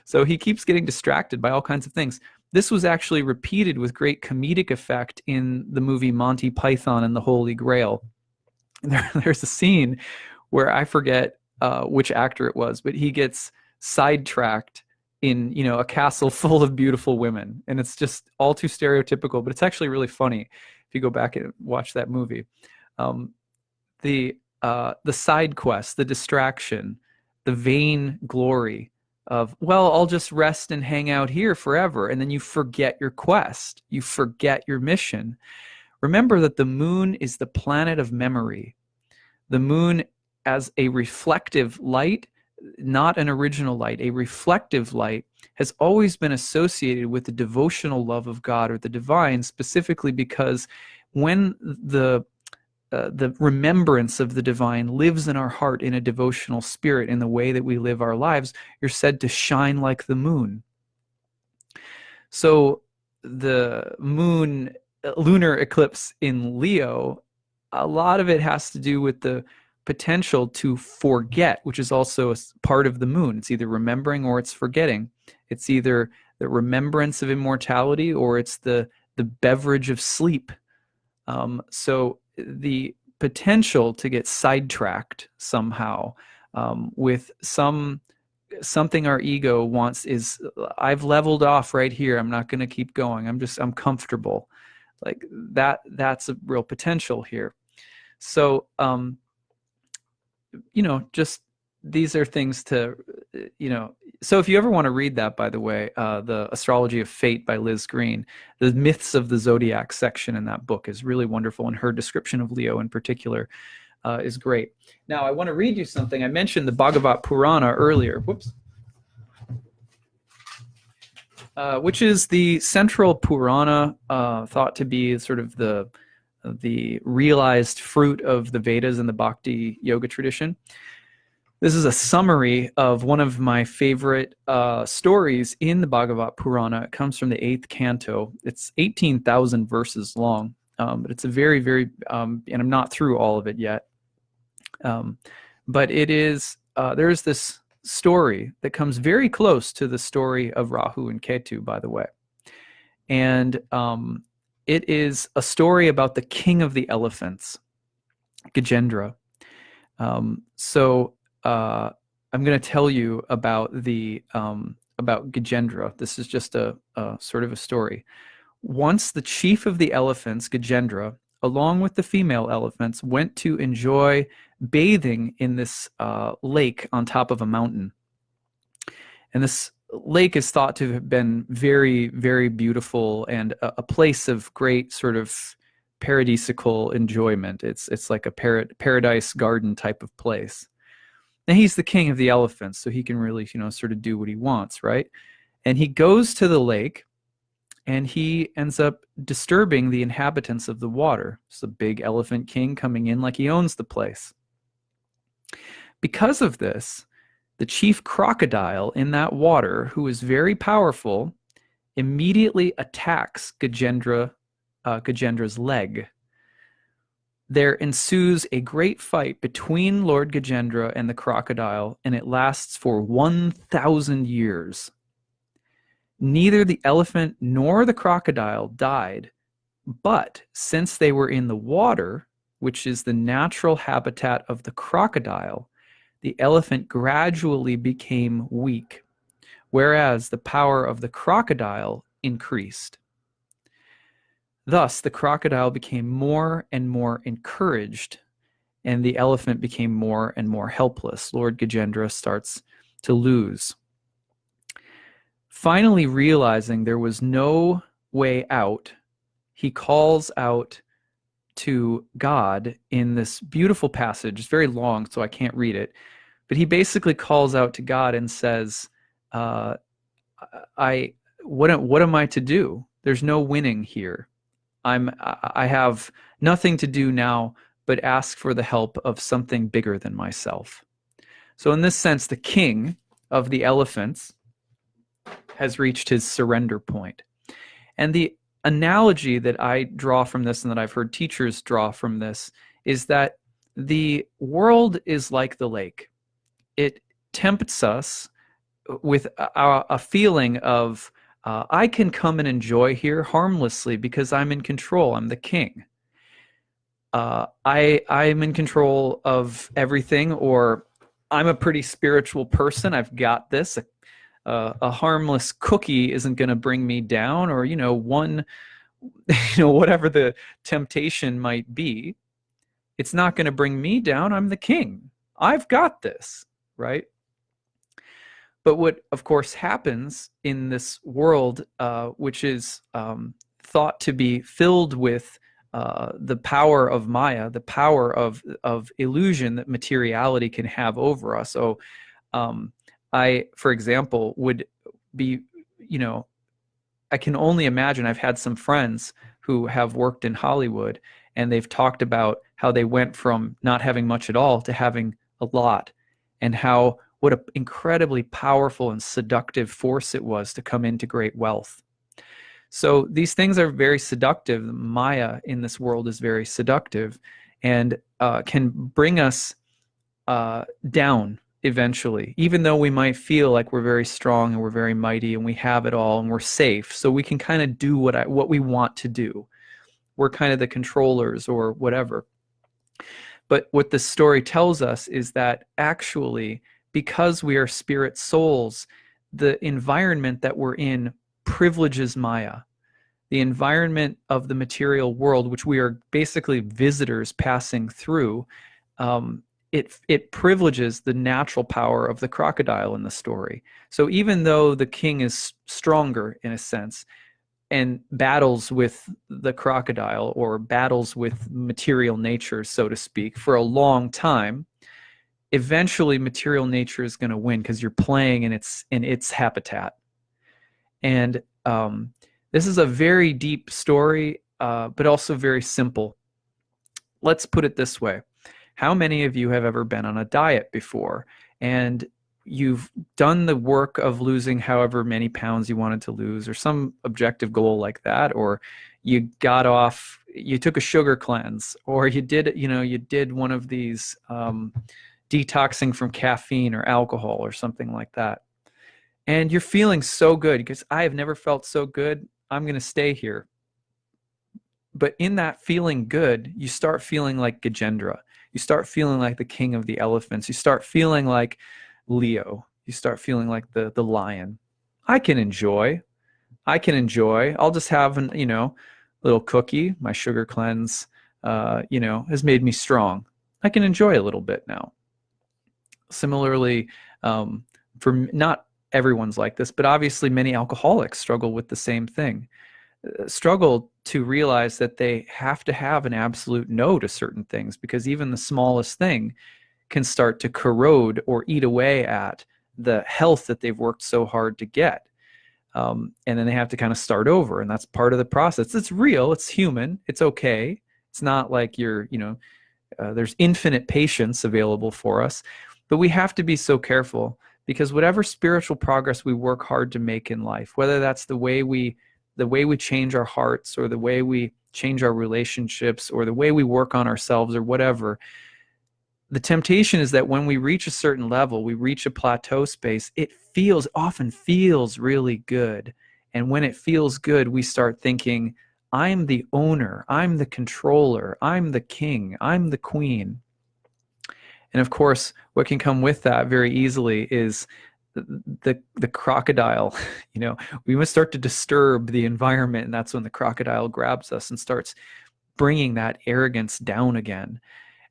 So he keeps getting distracted by all kinds of things. This was actually repeated with great comedic effect in the movie Monty Python and the Holy Grail. There's a scene where I forget which actor it was, but he gets sidetracked in, you know, a castle full of beautiful women, and it's just all too stereotypical, but it's actually really funny if you go back and watch that movie. The side quest, the distraction, the vain glory of, well, I'll just rest and hang out here forever, and then you forget your quest, you forget your mission. Remember that the moon is the planet of memory. The moon as a reflective light, not an original light, a reflective light, has always been associated with the devotional love of God or the divine, specifically because when the remembrance of the divine lives in our heart in a devotional spirit, in the way that we live our lives, you're said to shine like the moon. So the moon lunar eclipse in Leo, a lot of it has to do with the potential to forget, which is also a part of the moon. It's either remembering or it's forgetting. It's either the remembrance of immortality or it's the beverage of sleep. So the potential to get sidetracked somehow with something our ego wants is, I've leveled off right here. I'm not going to keep going. I'm comfortable. Like that's a real potential here. So, you know, just these are things to, you know, so if you ever want to read that, by the way, the Astrology of Fate by Liz Green, the Myths of the Zodiac section in that book is really wonderful, and her description of Leo in particular is great. Now, I want to read you something. I mentioned the Bhagavat Purana earlier, whoops, which is the central Purana, thought to be sort of the realized fruit of the Vedas and the Bhakti yoga tradition. This is a summary of one of my favorite stories in the Bhagavat Purana. It comes from the 8th canto. It's 18,000 verses long, but it's a very, very, and I'm not through all of it yet. But it is, there's this story that comes very close to the story of Rahu and Ketu, by the way. And it is a story about the king of the elephants, Gajendra. I'm going to tell you about about Gajendra. This is just a sort of a story. Once the chief of the elephants, Gajendra, along with the female elephants, went to enjoy bathing in this lake on top of a mountain. And this lake is thought to have been very, very beautiful and a place of great sort of paradisical enjoyment. It's like a paradise garden type of place. And he's the king of the elephants, so he can really, you know, sort of do what he wants, right? And he goes to the lake, and he ends up disturbing the inhabitants of the water. It's a big elephant king coming in like he owns the place. Because of this, the chief crocodile in that water, who is very powerful, immediately attacks Gajendra's leg. There ensues a great fight between Lord Gajendra and the crocodile, and it lasts for 1,000 years. Neither the elephant nor the crocodile died, but since they were in the water, which is the natural habitat of the crocodile, the elephant gradually became weak, whereas the power of the crocodile increased. Thus, the crocodile became more and more encouraged, and the elephant became more and more helpless. Lord Gajendra starts to lose. Finally, realizing there was no way out, he calls out to God in this beautiful passage. It's very long, so I can't read it. But he basically calls out to God and says, what am I to do? There's no winning here. I have nothing to do now but ask for the help of something bigger than myself. So in this sense, the king of the elephants has reached his surrender point. And the analogy that I draw from this, and that I've heard teachers draw from this, is that the world is like the lake. It tempts us with a feeling of, I can come and enjoy here harmlessly because I'm in control. I'm the king. I'm in control of everything, or I'm a pretty spiritual person. I've got this. A harmless cookie isn't going to bring me down, or whatever the temptation might be, it's not going to bring me down. I'm the king. I've got this, right? But what, of course, happens in this world, which is thought to be filled with the power of Maya, the power of illusion that materiality can have over us. So I, for example, would be, I can only imagine. I've had some friends who have worked in Hollywood, and they've talked about how they went from not having much at all to having a lot, and what an incredibly powerful and seductive force it was to come into great wealth. So these things are very seductive. Maya in this world is very seductive, and can bring us down eventually, even though we might feel like we're very strong and we're very mighty and we have it all and we're safe. So we can kind of do what we want to do. We're kind of the controllers or whatever. But what this story tells us is that actually, because we are spirit souls, the environment that we're in privileges Maya. The environment of the material world, which we are basically visitors passing through, it privileges the natural power of the crocodile in the story. So even though the king is stronger in a sense and battles with the crocodile, or battles with material nature, so to speak, for a long time, eventually material nature is going to win because you're playing in its habitat. And this is a very deep story, but also very simple. Let's put it this way. How many of you have ever been on a diet before, and you've done the work of losing however many pounds you wanted to lose, or some objective goal like that, or you took a sugar cleanse, or you did one of these detoxing from caffeine or alcohol or something like that. And you're feeling so good because I have never felt so good. I'm going to stay here. But in that feeling good, you start feeling like Gajendra. You start feeling like the king of the elephants. You start feeling like Leo. You start feeling like the lion. I can enjoy. I'll just have little cookie. My sugar cleanse, has made me strong. I can enjoy a little bit now. Similarly, for not everyone's like this, but obviously many alcoholics struggle with the same thing. Struggle to realize that they have to have an absolute no to certain things, because even the smallest thing can start to corrode or eat away at the health that they've worked so hard to get. And then they have to kind of start over, and that's part of the process. It's real, it's human, it's okay. It's not like there's infinite patience available for us, but we have to be so careful, because whatever spiritual progress we work hard to make in life, whether that's the way we change our hearts, or the way we change our relationships, or the way we work on ourselves, or whatever, the temptation is that when we reach a certain level, we reach a plateau space, it often feels really good. And when it feels good, we start thinking, I'm the owner, I'm the controller, I'm the king, I'm the queen. And of course, what can come with that very easily is the crocodile. You know, we must start to disturb the environment, and that's when the crocodile grabs us and starts bringing that arrogance down again.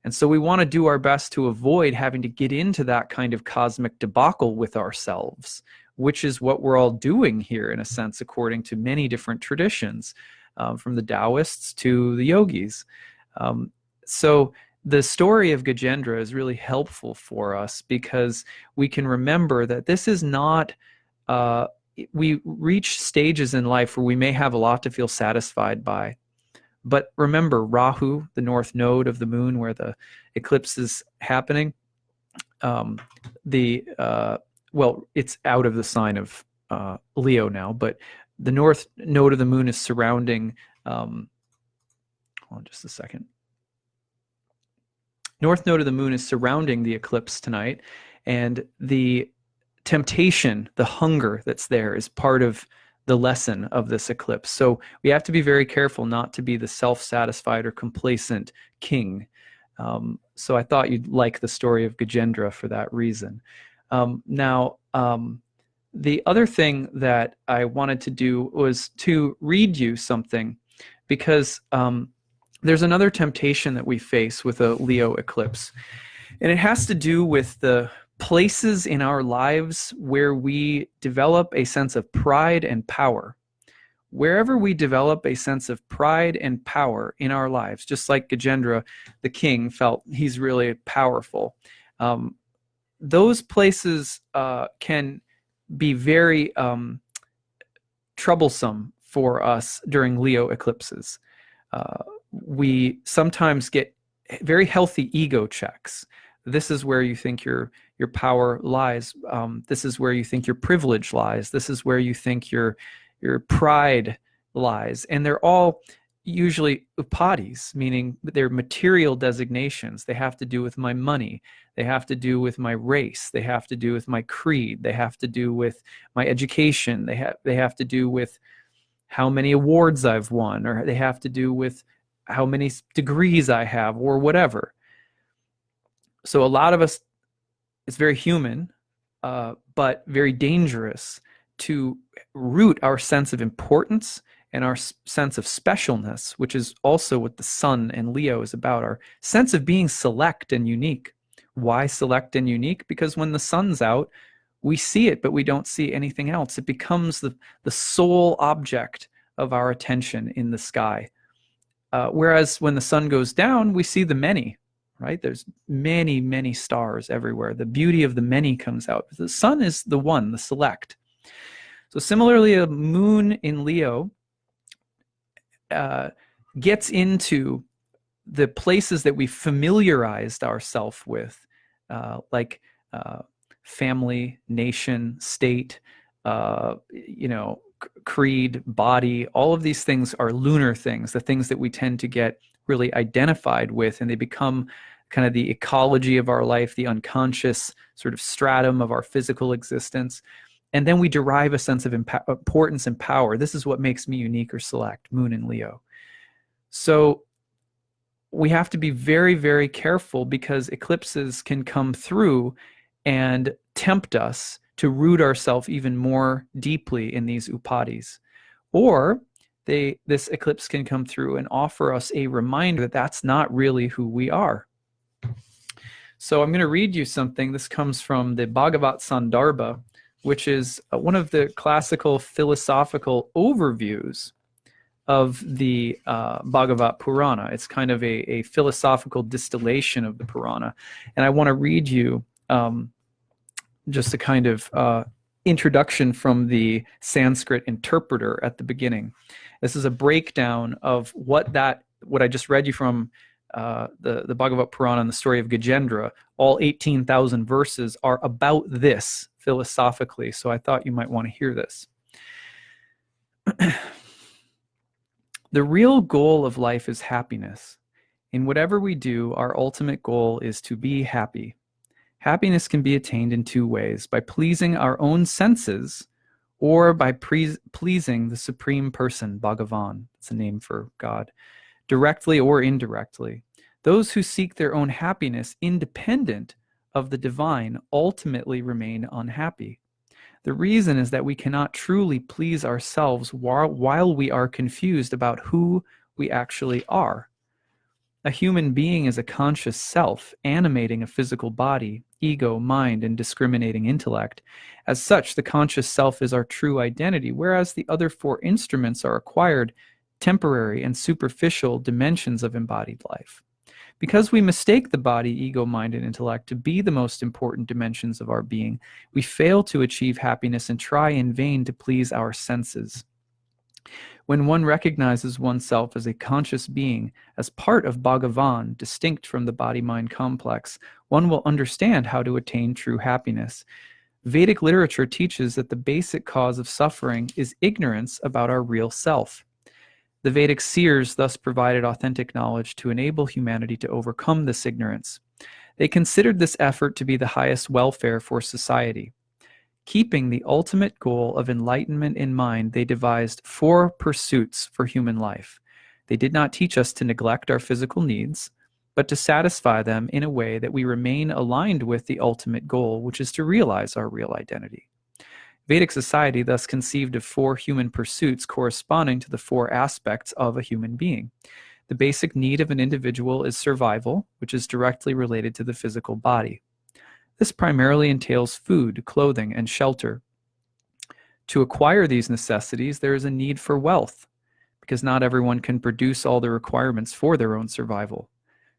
And so we want to do our best to avoid having to get into that kind of cosmic debacle with ourselves, which is what we're all doing here, in a sense, according to many different traditions, from the Taoists to the yogis. So the story of Gajendra is really helpful for us because we can remember that this is not, we reach stages in life where we may have a lot to feel satisfied by. But remember, Rahu, the north node of the moon where the eclipse is happening, well, it's out of the sign of Leo now, but the north node of the moon is surrounding, hold on just a second. North node of the moon is surrounding the eclipse tonight, and the temptation, the hunger that's there is part of the lesson of this eclipse. So we have to be very careful not to be the self-satisfied or complacent king. So I thought you'd like the story of Gajendra for that reason. Now, the other thing that I wanted to do was to read you something, because there's another temptation that we face with a Leo eclipse, and it has to do with the places in our lives where we develop a sense of pride and power. Wherever we develop a sense of pride and power in our lives, just like Gajendra, the king, felt he's really powerful, those places can be very troublesome for us during Leo eclipses. We sometimes get very healthy ego checks. This is where you think your power lies. This is where you think your privilege lies. This is where you think your pride lies. And they're all usually upadis, meaning they're material designations. They have to do with my money. They have to do with my race. They have to do with my creed. They have to do with my education. They have to do with how many awards I've won, or they have to do with how many degrees I have, or whatever. So a lot of us, it's very human, but very dangerous to root our sense of importance and our sense of specialness, which is also what the sun and Leo is about, our sense of being select and unique. Why select and unique? Because when the sun's out, we see it, but we don't see anything else. It becomes the sole object of our attention in the sky. Whereas when the sun goes down, we see the many, right? There's many, many stars everywhere. The beauty of the many comes out. The sun is the one, the select. So similarly, a moon in Leo gets into the places that we familiarized ourselves with, like family, nation, state, creed, body. All of these things are lunar things, the things that we tend to get really identified with, and they become kind of the ecology of our life, the unconscious sort of stratum of our physical existence. And then we derive a sense of importance and power. This is what makes me unique or select, moon in Leo. So we have to be very, very careful, because eclipses can come through and tempt us to root ourselves even more deeply in these upadis. Or this eclipse can come through and offer us a reminder that that's not really who we are. So I'm going to read you something. This comes from the Bhagavat Sandarbha, which is one of the classical philosophical overviews of the Bhagavat Purana. It's kind of a philosophical distillation of the Purana. And I want to read you just a kind of introduction from the Sanskrit interpreter at the beginning. This is a breakdown of what I just read you from the Bhagavat Purana and the story of Gajendra. All 18,000 verses are about this philosophically, so I thought you might want to hear this. The real goal of life is happiness. In whatever we do, our ultimate goal is to be happy. Happiness can be attained in two ways: by pleasing our own senses or by pleasing the Supreme Person, Bhagavan, it's a name for God, directly or indirectly. Those who seek their own happiness independent of the divine ultimately remain unhappy. The reason is that we cannot truly please ourselves while we are confused about who we actually are. A human being is a conscious self, animating a physical body, ego, mind, and discriminating intellect. As such, the conscious self is our true identity, whereas the other four instruments are acquired, temporary, and superficial dimensions of embodied life. Because we mistake the body, ego, mind, and intellect to be the most important dimensions of our being, we fail to achieve happiness and try in vain to please our senses. When one recognizes oneself as a conscious being, as part of Bhagavan, distinct from the body-mind complex, one will understand how to attain true happiness. Vedic literature teaches that the basic cause of suffering is ignorance about our real self. The Vedic seers thus provided authentic knowledge to enable humanity to overcome this ignorance. They considered this effort to be the highest welfare for society. Keeping the ultimate goal of enlightenment in mind, they devised 4 pursuits for human life. They did not teach us to neglect our physical needs, but to satisfy them in a way that we remain aligned with the ultimate goal, which is to realize our real identity. Vedic society thus conceived of 4 human pursuits corresponding to the 4 aspects of a human being. The basic need of an individual is survival, which is directly related to the physical body. This primarily entails food, clothing, and shelter. To acquire these necessities, there is a need for wealth, because not everyone can produce all the requirements for their own survival.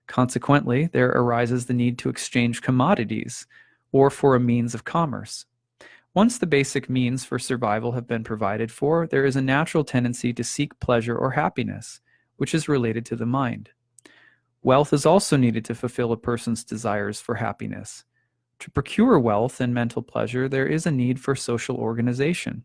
Consequently, there arises the need to exchange commodities, or for a means of commerce. Once the basic means for survival have been provided for, there is a natural tendency to seek pleasure or happiness, which is related to the mind. Wealth is also needed to fulfill a person's desires for happiness. To procure wealth and mental pleasure, there is a need for social organization.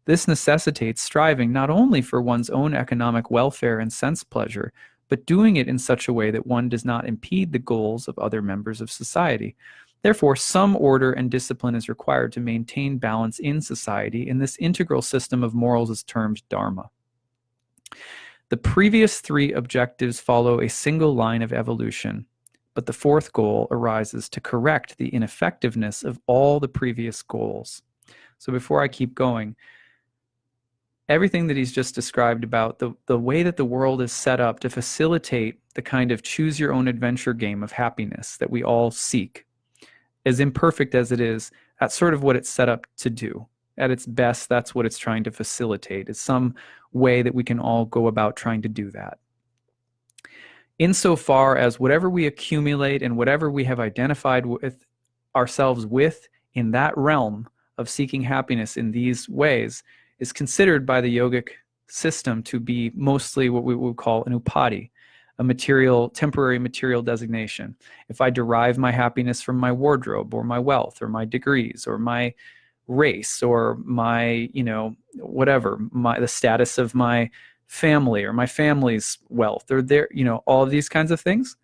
This necessitates striving not only for one's own economic welfare and sense pleasure, but doing it in such a way that one does not impede the goals of other members of society. Therefore, some order and discipline is required to maintain balance in society, and this integral system of morals is termed dharma. The previous 3 objectives follow a single line of evolution, but the 4th goal arises to correct the ineffectiveness of all the previous goals. So before I keep going, everything that he's just described about the way that the world is set up to facilitate the kind of choose-your-own-adventure game of happiness that we all seek, as imperfect as it is, that's sort of what it's set up to do. At its best, that's what it's trying to facilitate. It's some way that we can all go about trying to do that. Insofar as whatever we accumulate and whatever we have identified with ourselves with in that realm of seeking happiness in these ways is considered by the yogic system to be mostly what we would call an upadi, a temporary material designation. If I derive my happiness from my wardrobe or my wealth or my degrees or my race or my, whatever, the status of my family or my family's wealth or all of these kinds of things,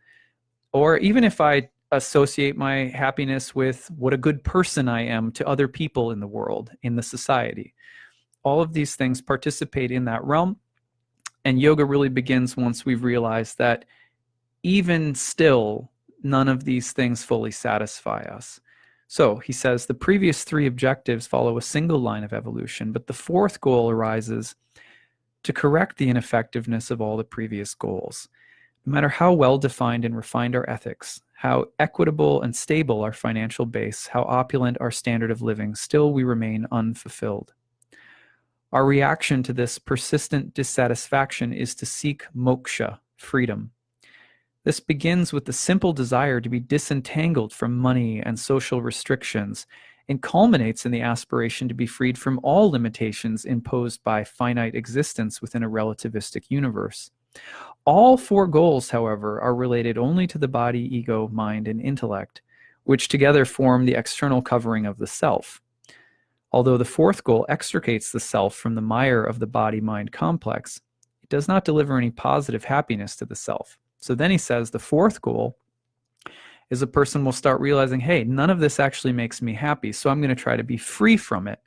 or even if I associate my happiness with what a good person I am to other people in the world, in the society, all of these things participate in that realm. And yoga really begins once we've realized that even still, none of these things fully satisfy us. So he says the previous 3 objectives follow a single line of evolution, but the 4th goal arises to correct the ineffectiveness of all the previous goals. No matter how well defined and refined our ethics, how equitable and stable our financial base, how opulent our standard of living, still we remain unfulfilled. Our reaction to this persistent dissatisfaction is to seek moksha, freedom. This begins with the simple desire to be disentangled from money and social restrictions, and culminates in the aspiration to be freed from all limitations imposed by finite existence within a relativistic universe. All 4 goals, however, are related only to the body, ego, mind, and intellect, which together form the external covering of the self. Although the 4th goal extricates the self from the mire of the body-mind complex, it does not deliver any positive happiness to the self. So then he says the 4th goal is a person will start realizing, hey, none of this actually makes me happy, so I'm going to try to be free from it.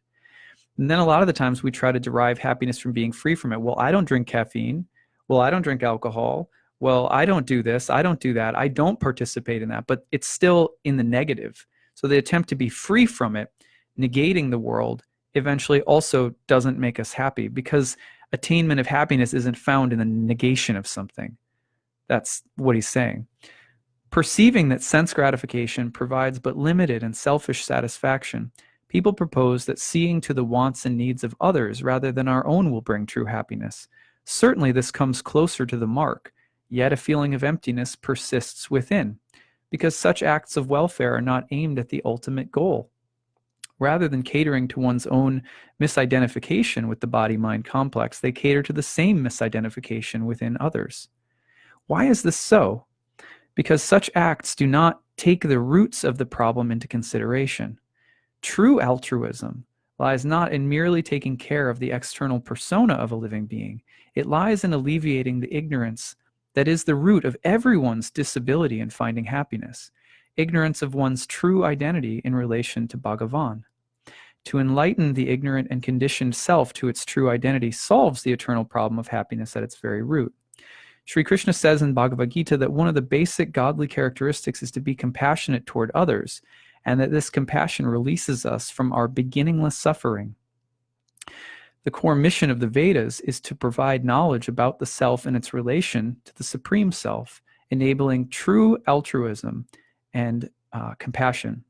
And then a lot of the times we try to derive happiness from being free from it. Well, I don't drink caffeine. Well, I don't drink alcohol. Well, I don't do this. I don't do that. I don't participate in that. But it's still in the negative. So the attempt to be free from it, negating the world, eventually also doesn't make us happy, because attainment of happiness isn't found in the negation of something. That's what he's saying. Perceiving that sense gratification provides but limited and selfish satisfaction, people propose that seeing to the wants and needs of others rather than our own will bring true happiness. Certainly this comes closer to the mark, yet a feeling of emptiness persists within, because such acts of welfare are not aimed at the ultimate goal. Rather than catering to one's own misidentification with the body-mind complex, they cater to the same misidentification within others. Why is this so? Because such acts do not take the roots of the problem into consideration. True altruism lies not in merely taking care of the external persona of a living being. It lies in alleviating the ignorance that is the root of everyone's disability in finding happiness, ignorance of one's true identity in relation to Bhagavan. To enlighten the ignorant and conditioned self to its true identity solves the eternal problem of happiness at its very root. Sri Krishna says in Bhagavad Gita that one of the basic godly characteristics is to be compassionate toward others, and that this compassion releases us from our beginningless suffering. The core mission of the Vedas is to provide knowledge about the self and its relation to the Supreme Self, enabling true altruism and compassion.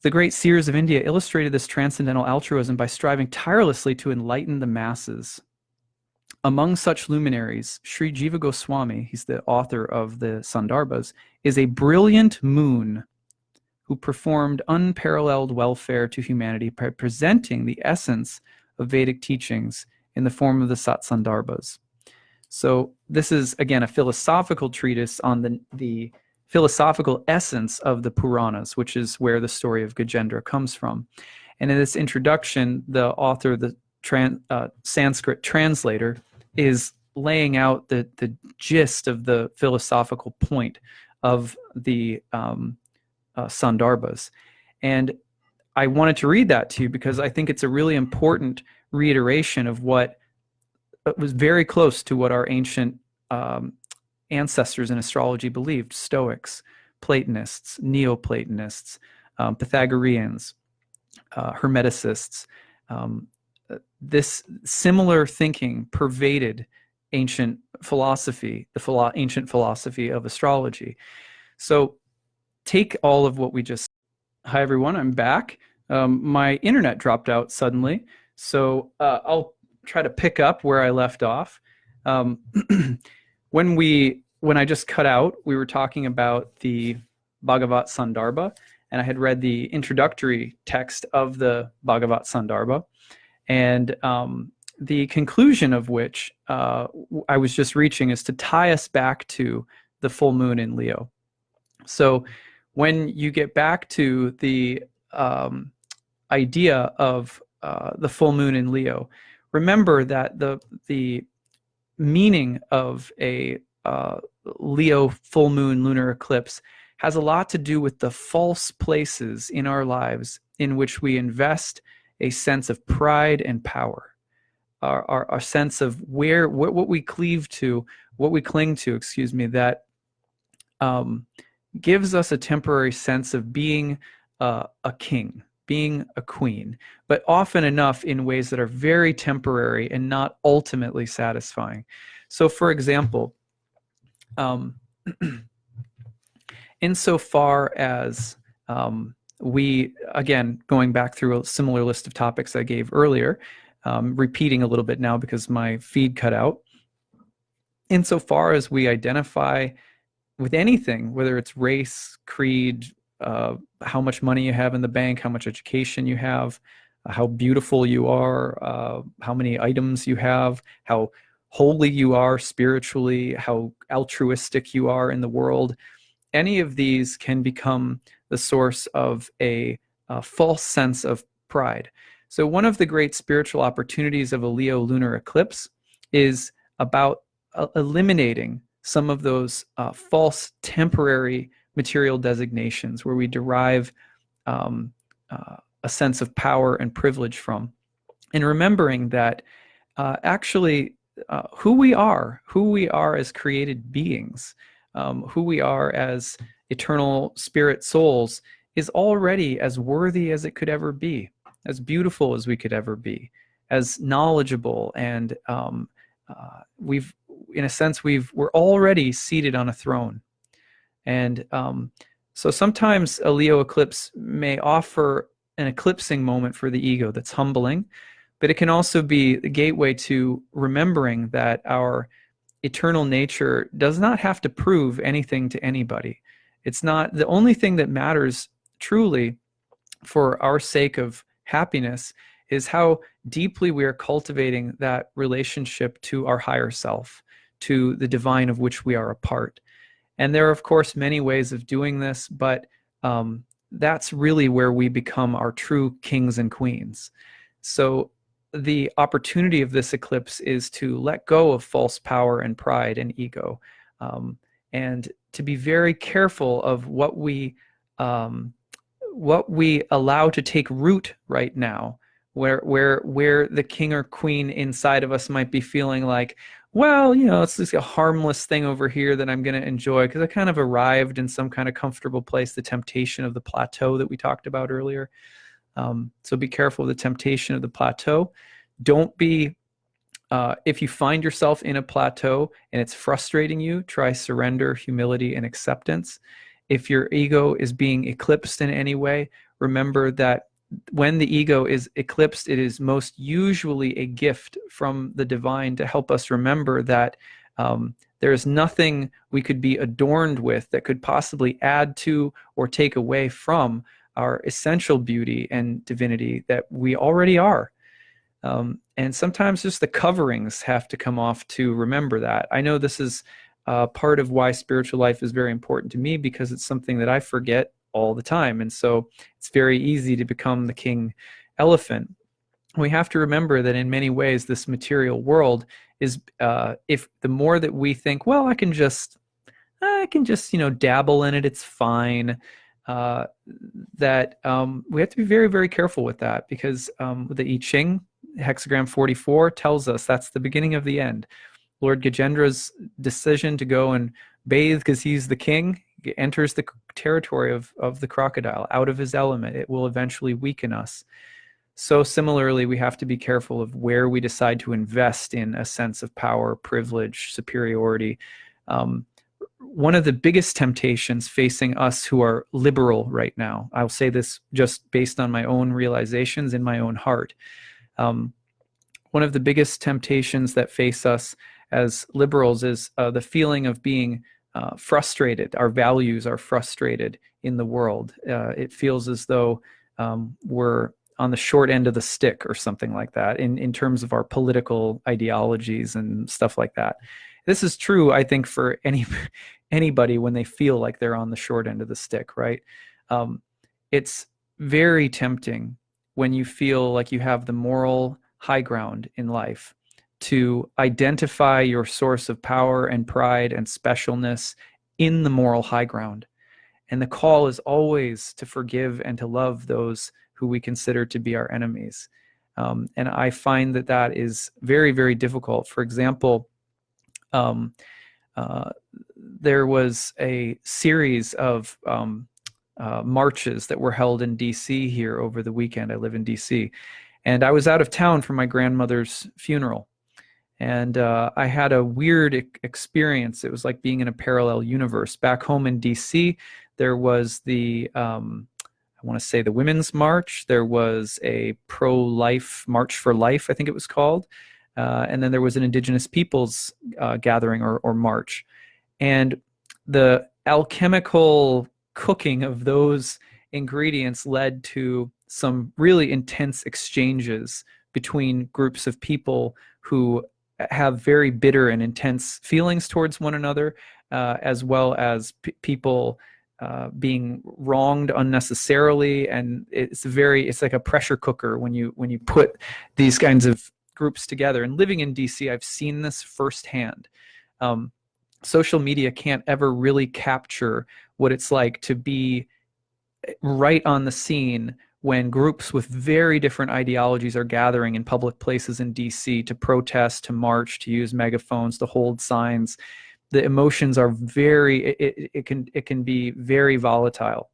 The great seers of India illustrated this transcendental altruism by striving tirelessly to enlighten the masses. Among such luminaries, Sri Jiva Goswami, he's the author of the Sandarbhas, is a brilliant moon who performed unparalleled welfare to humanity by presenting the essence of Vedic teachings in the form of the Sandarbhas. So this is, again, a philosophical treatise on the philosophical essence of the Puranas, which is where the story of Gajendra comes from. And in this introduction, the author, the Sanskrit translator, is laying out the gist of the philosophical point of the Sandarbhas. And I wanted to read that to you because I think it's a really important reiteration of what was very close to what our ancient ancestors in astrology believed: Stoics, Platonists, Neoplatonists, Pythagoreans, Hermeticists. This similar thinking pervaded ancient philosophy, the ancient philosophy of astrology. So take all of what we just... Hi, everyone. I'm back. My internet dropped out suddenly, so I'll try to pick up where I left off. When I just cut out, we were talking about the Bhagavat Sandarbha, and I had read the introductory text of the Bhagavat Sandarbha, and the conclusion of which I was just reaching is to tie us back to the full moon in Leo. So when you get back to the idea of the full moon in Leo, remember that the meaning of a Leo full moon lunar eclipse has a lot to do with the false places in our lives in which we invest a sense of pride and power, our sense of what we cleave to, what we cling to, excuse me, that gives us a temporary sense of being a king, being a queen, but often enough in ways that are very temporary and not ultimately satisfying. So, for example, insofar as we, again, going back through a similar list of topics I gave earlier, repeating a little bit now because my feed cut out, insofar as we identify with anything, whether it's race, creed, how much money you have in the bank, how much education you have, how beautiful you are, how many items you have, how holy you are spiritually, how altruistic you are in the world, any of these can become the source of a false sense of pride. So one of the great spiritual opportunities of a Leo lunar eclipse is about eliminating some of those false temporary material designations where we derive a sense of power and privilege from. And remembering that actually who we are as created beings, who we are as eternal spirit souls, is already as worthy as it could ever be, as beautiful as we could ever be, as knowledgeable, and we've, in a sense, we're already seated on a throne. And so sometimes a Leo eclipse may offer an eclipsing moment for the ego that's humbling, but it can also be the gateway to remembering that our eternal nature does not have to prove anything to anybody. It's not the only thing that matters truly for our sake of happiness is how deeply we are cultivating that relationship to our higher self, to the divine of which we are a part. And there are, of course, many ways of doing this, but that's really where we become our true kings and queens. So the opportunity of this eclipse is to let go of false power and pride and ego, and to be very careful of what we allow to take root right now, where the king or queen inside of us might be feeling like, well, you know, it's just a harmless thing over here that I'm going to enjoy because I kind of arrived in some kind of comfortable place, the temptation of the plateau that we talked about earlier. So be careful of the temptation of the plateau. Don't be, if you find yourself in a plateau and it's frustrating you, try surrender, humility, and acceptance. If your ego is being eclipsed in any way, remember that when the ego is eclipsed, it is most usually a gift from the divine to help us remember that there is nothing we could be adorned with that could possibly add to or take away from our essential beauty and divinity that we already are. And sometimes just the coverings have to come off to remember that. I know this is part of why spiritual life is very important to me, because it's something that I forget all the time. And so it's very easy to become the king elephant. We have to remember that in many ways, this material world is, if the more that we think, well, I can just, you know, dabble in it, it's fine. That we have to be very, very careful with that, because the I Ching, Hexagram 44, tells us that's the beginning of the end. Lord Gajendra's decision to go and bathe because he's the king enters the territory of the crocodile, out of his element. It will eventually weaken us. So similarly, we have to be careful of where we decide to invest in a sense of power, privilege, superiority. One of the biggest temptations facing us who are liberal right now, I'll say this just based on my own realizations in my own heart. One of the biggest temptations that face us as liberals is the feeling of being frustrated. Our values are frustrated in the world. It feels as though we're on the short end of the stick or something like that in terms of our political ideologies and stuff like that. This is true, I think, for anybody when they feel like they're on the short end of the stick, right? It's very tempting when you feel like you have the moral high ground in life to identify your source of power and pride and specialness in the moral high ground. And the call is always to forgive and to love those who we consider to be our enemies. And I find that that is very, very difficult. For example, there was a series of marches that were held in DC here over the weekend. I live in DC. And I was out of town for my grandmother's funeral. And I had a weird experience. It was like being in a parallel universe. Back home in DC, there was the, I want to say the Women's March. There was a pro-life March for Life, I think it was called. And then there was an Indigenous Peoples gathering or march. And the alchemical cooking of those ingredients led to some really intense exchanges between groups of people who have very bitter and intense feelings towards one another, as well as people being wronged unnecessarily. And it's like a pressure cooker when you put these kinds of groups together. And living in DC, I've seen this firsthand. Social media can't ever really capture what it's like to be right on the scene when groups with very different ideologies are gathering in public places in DC to protest, to march, to use megaphones, to hold signs. The emotions are it can be very volatile.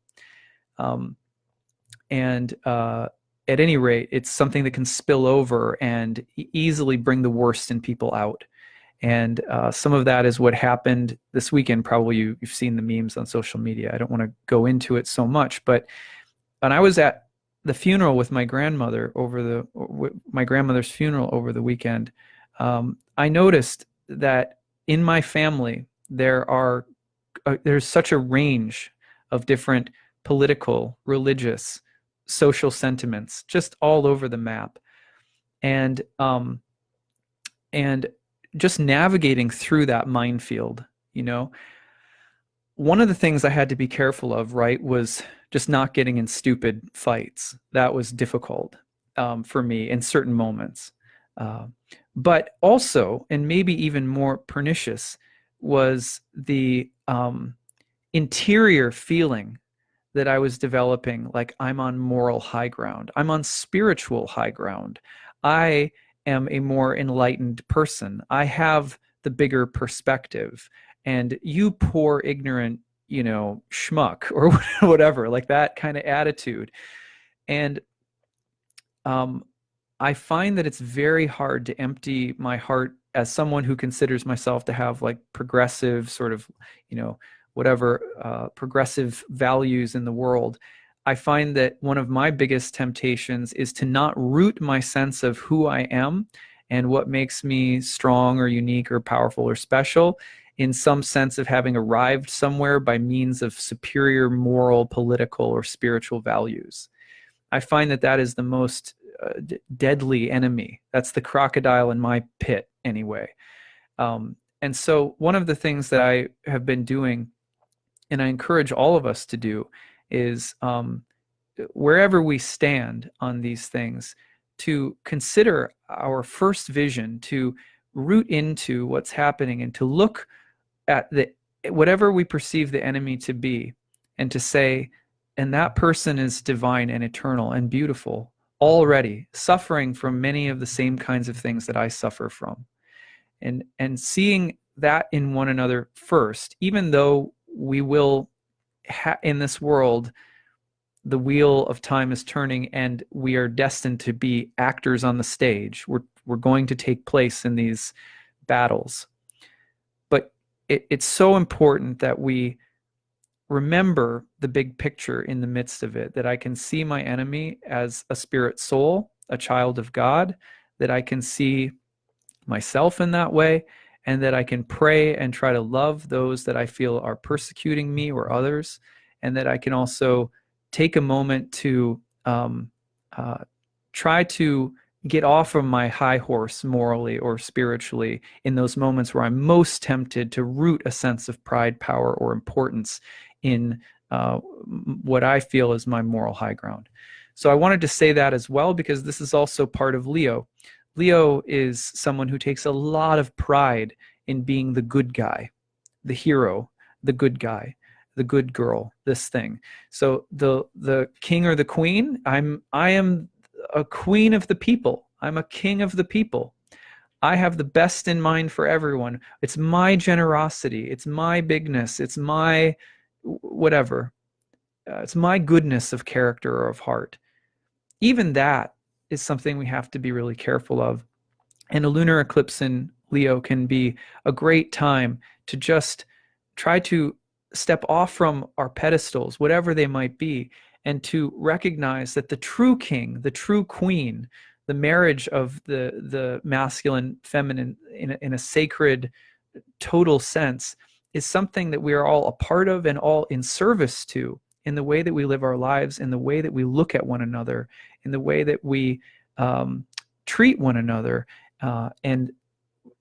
At any rate, it's something that can spill over and easily bring the worst in people out. And some of that is what happened this weekend. Probably you've seen the memes on social media. I don't want to go into it so much, but when I was at the funeral with my grandmother my grandmother's funeral over the weekend, I noticed that in my family there's such a range of different political, religious, social sentiments just all over the map, and just navigating through that minefield. One of the things I had to be careful of, right, was just not getting in stupid fights. That was difficult for me in certain moments. But also, and maybe even more pernicious, was the interior feeling that I was developing, like I'm on moral high ground. I'm on spiritual high ground. I am a more enlightened person. I have the bigger perspective. And you poor ignorant, schmuck or whatever, like that kind of attitude. And I find that it's very hard to empty my heart as someone who considers myself to have like progressive sort of, progressive values in the world. I find that one of my biggest temptations is to not root my sense of who I am and what makes me strong or unique or powerful or special in some sense of having arrived somewhere by means of superior moral, political, or spiritual values. I find that is the most deadly enemy. That's the crocodile in my pit anyway. And so one of the things that I have been doing, and I encourage all of us to do, is wherever we stand on these things, to consider our first vision, to root into what's happening and to look at whatever we perceive the enemy to be, and to say, and that person is divine and eternal and beautiful, already suffering from many of the same kinds of things that I suffer from. And seeing that in one another first, even though we will in this world, the wheel of time is turning and we are destined to be actors on the stage. We're going to take place in these battles. But it's so important that we remember the big picture in the midst of it, that I can see my enemy as a spirit soul, a child of God, that I can see myself in that way, and that I can pray and try to love those that I feel are persecuting me or others, and that I can also take a moment to try to get off of my high horse morally or spiritually in those moments where I'm most tempted to root a sense of pride, power, or importance in what I feel is my moral high ground. So I wanted to say that as well, because this is also part of Leo. Leo is someone who takes a lot of pride in being the good guy, the hero, the good guy, the good girl, this thing. So the king or the queen, I am a queen of the people. I'm a king of the people. I have the best in mind for everyone. It's my generosity. It's my bigness. It's my whatever. It's my goodness of character or of heart. Even that is something we have to be really careful of. And a lunar eclipse in Leo can be a great time to just try to step off from our pedestals, whatever they might be, and to recognize that the true king, the true queen, the marriage of the masculine, feminine in a sacred, total sense, is something that we are all a part of and all in service to, in the way that we live our lives, in the way that we look at one another, in the way that we treat one another, and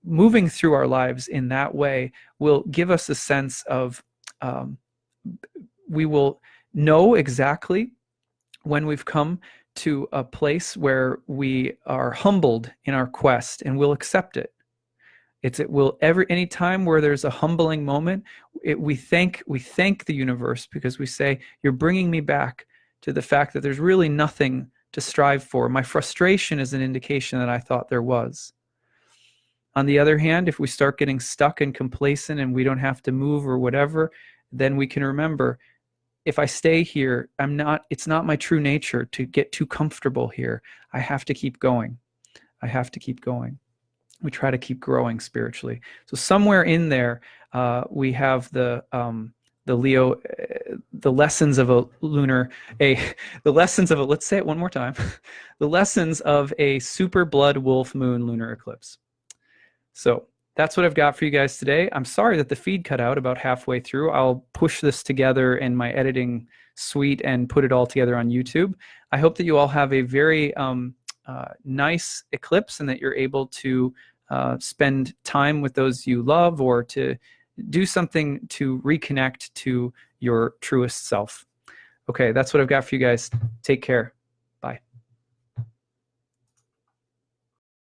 moving through our lives in that way will give us a sense of we will know exactly when we've come to a place where we are humbled in our quest, and we'll accept it. Any time where there's a humbling moment, we thank the universe, because we say, you're bringing me back to the fact that there's really nothing to strive for. My frustration is an indication that I thought there was. On the other hand, if we start getting stuck and complacent and we don't have to move or whatever, then we can remember, if I stay here, it's not my true nature to get too comfortable here. I have to keep going. I have to keep going. We try to keep growing spiritually. So somewhere in there, we have the Leo, the lessons of a let's say it one more time, the lessons of a super blood wolf moon lunar eclipse. So that's what I've got for you guys today. I'm sorry that the feed cut out about halfway through. I'll push this together in my editing suite and put it all together on YouTube. I hope that you all have a very nice eclipse and that you're able to spend time with those you love or to do something to reconnect to your truest self. Okay, that's what I've got for you guys. Take care.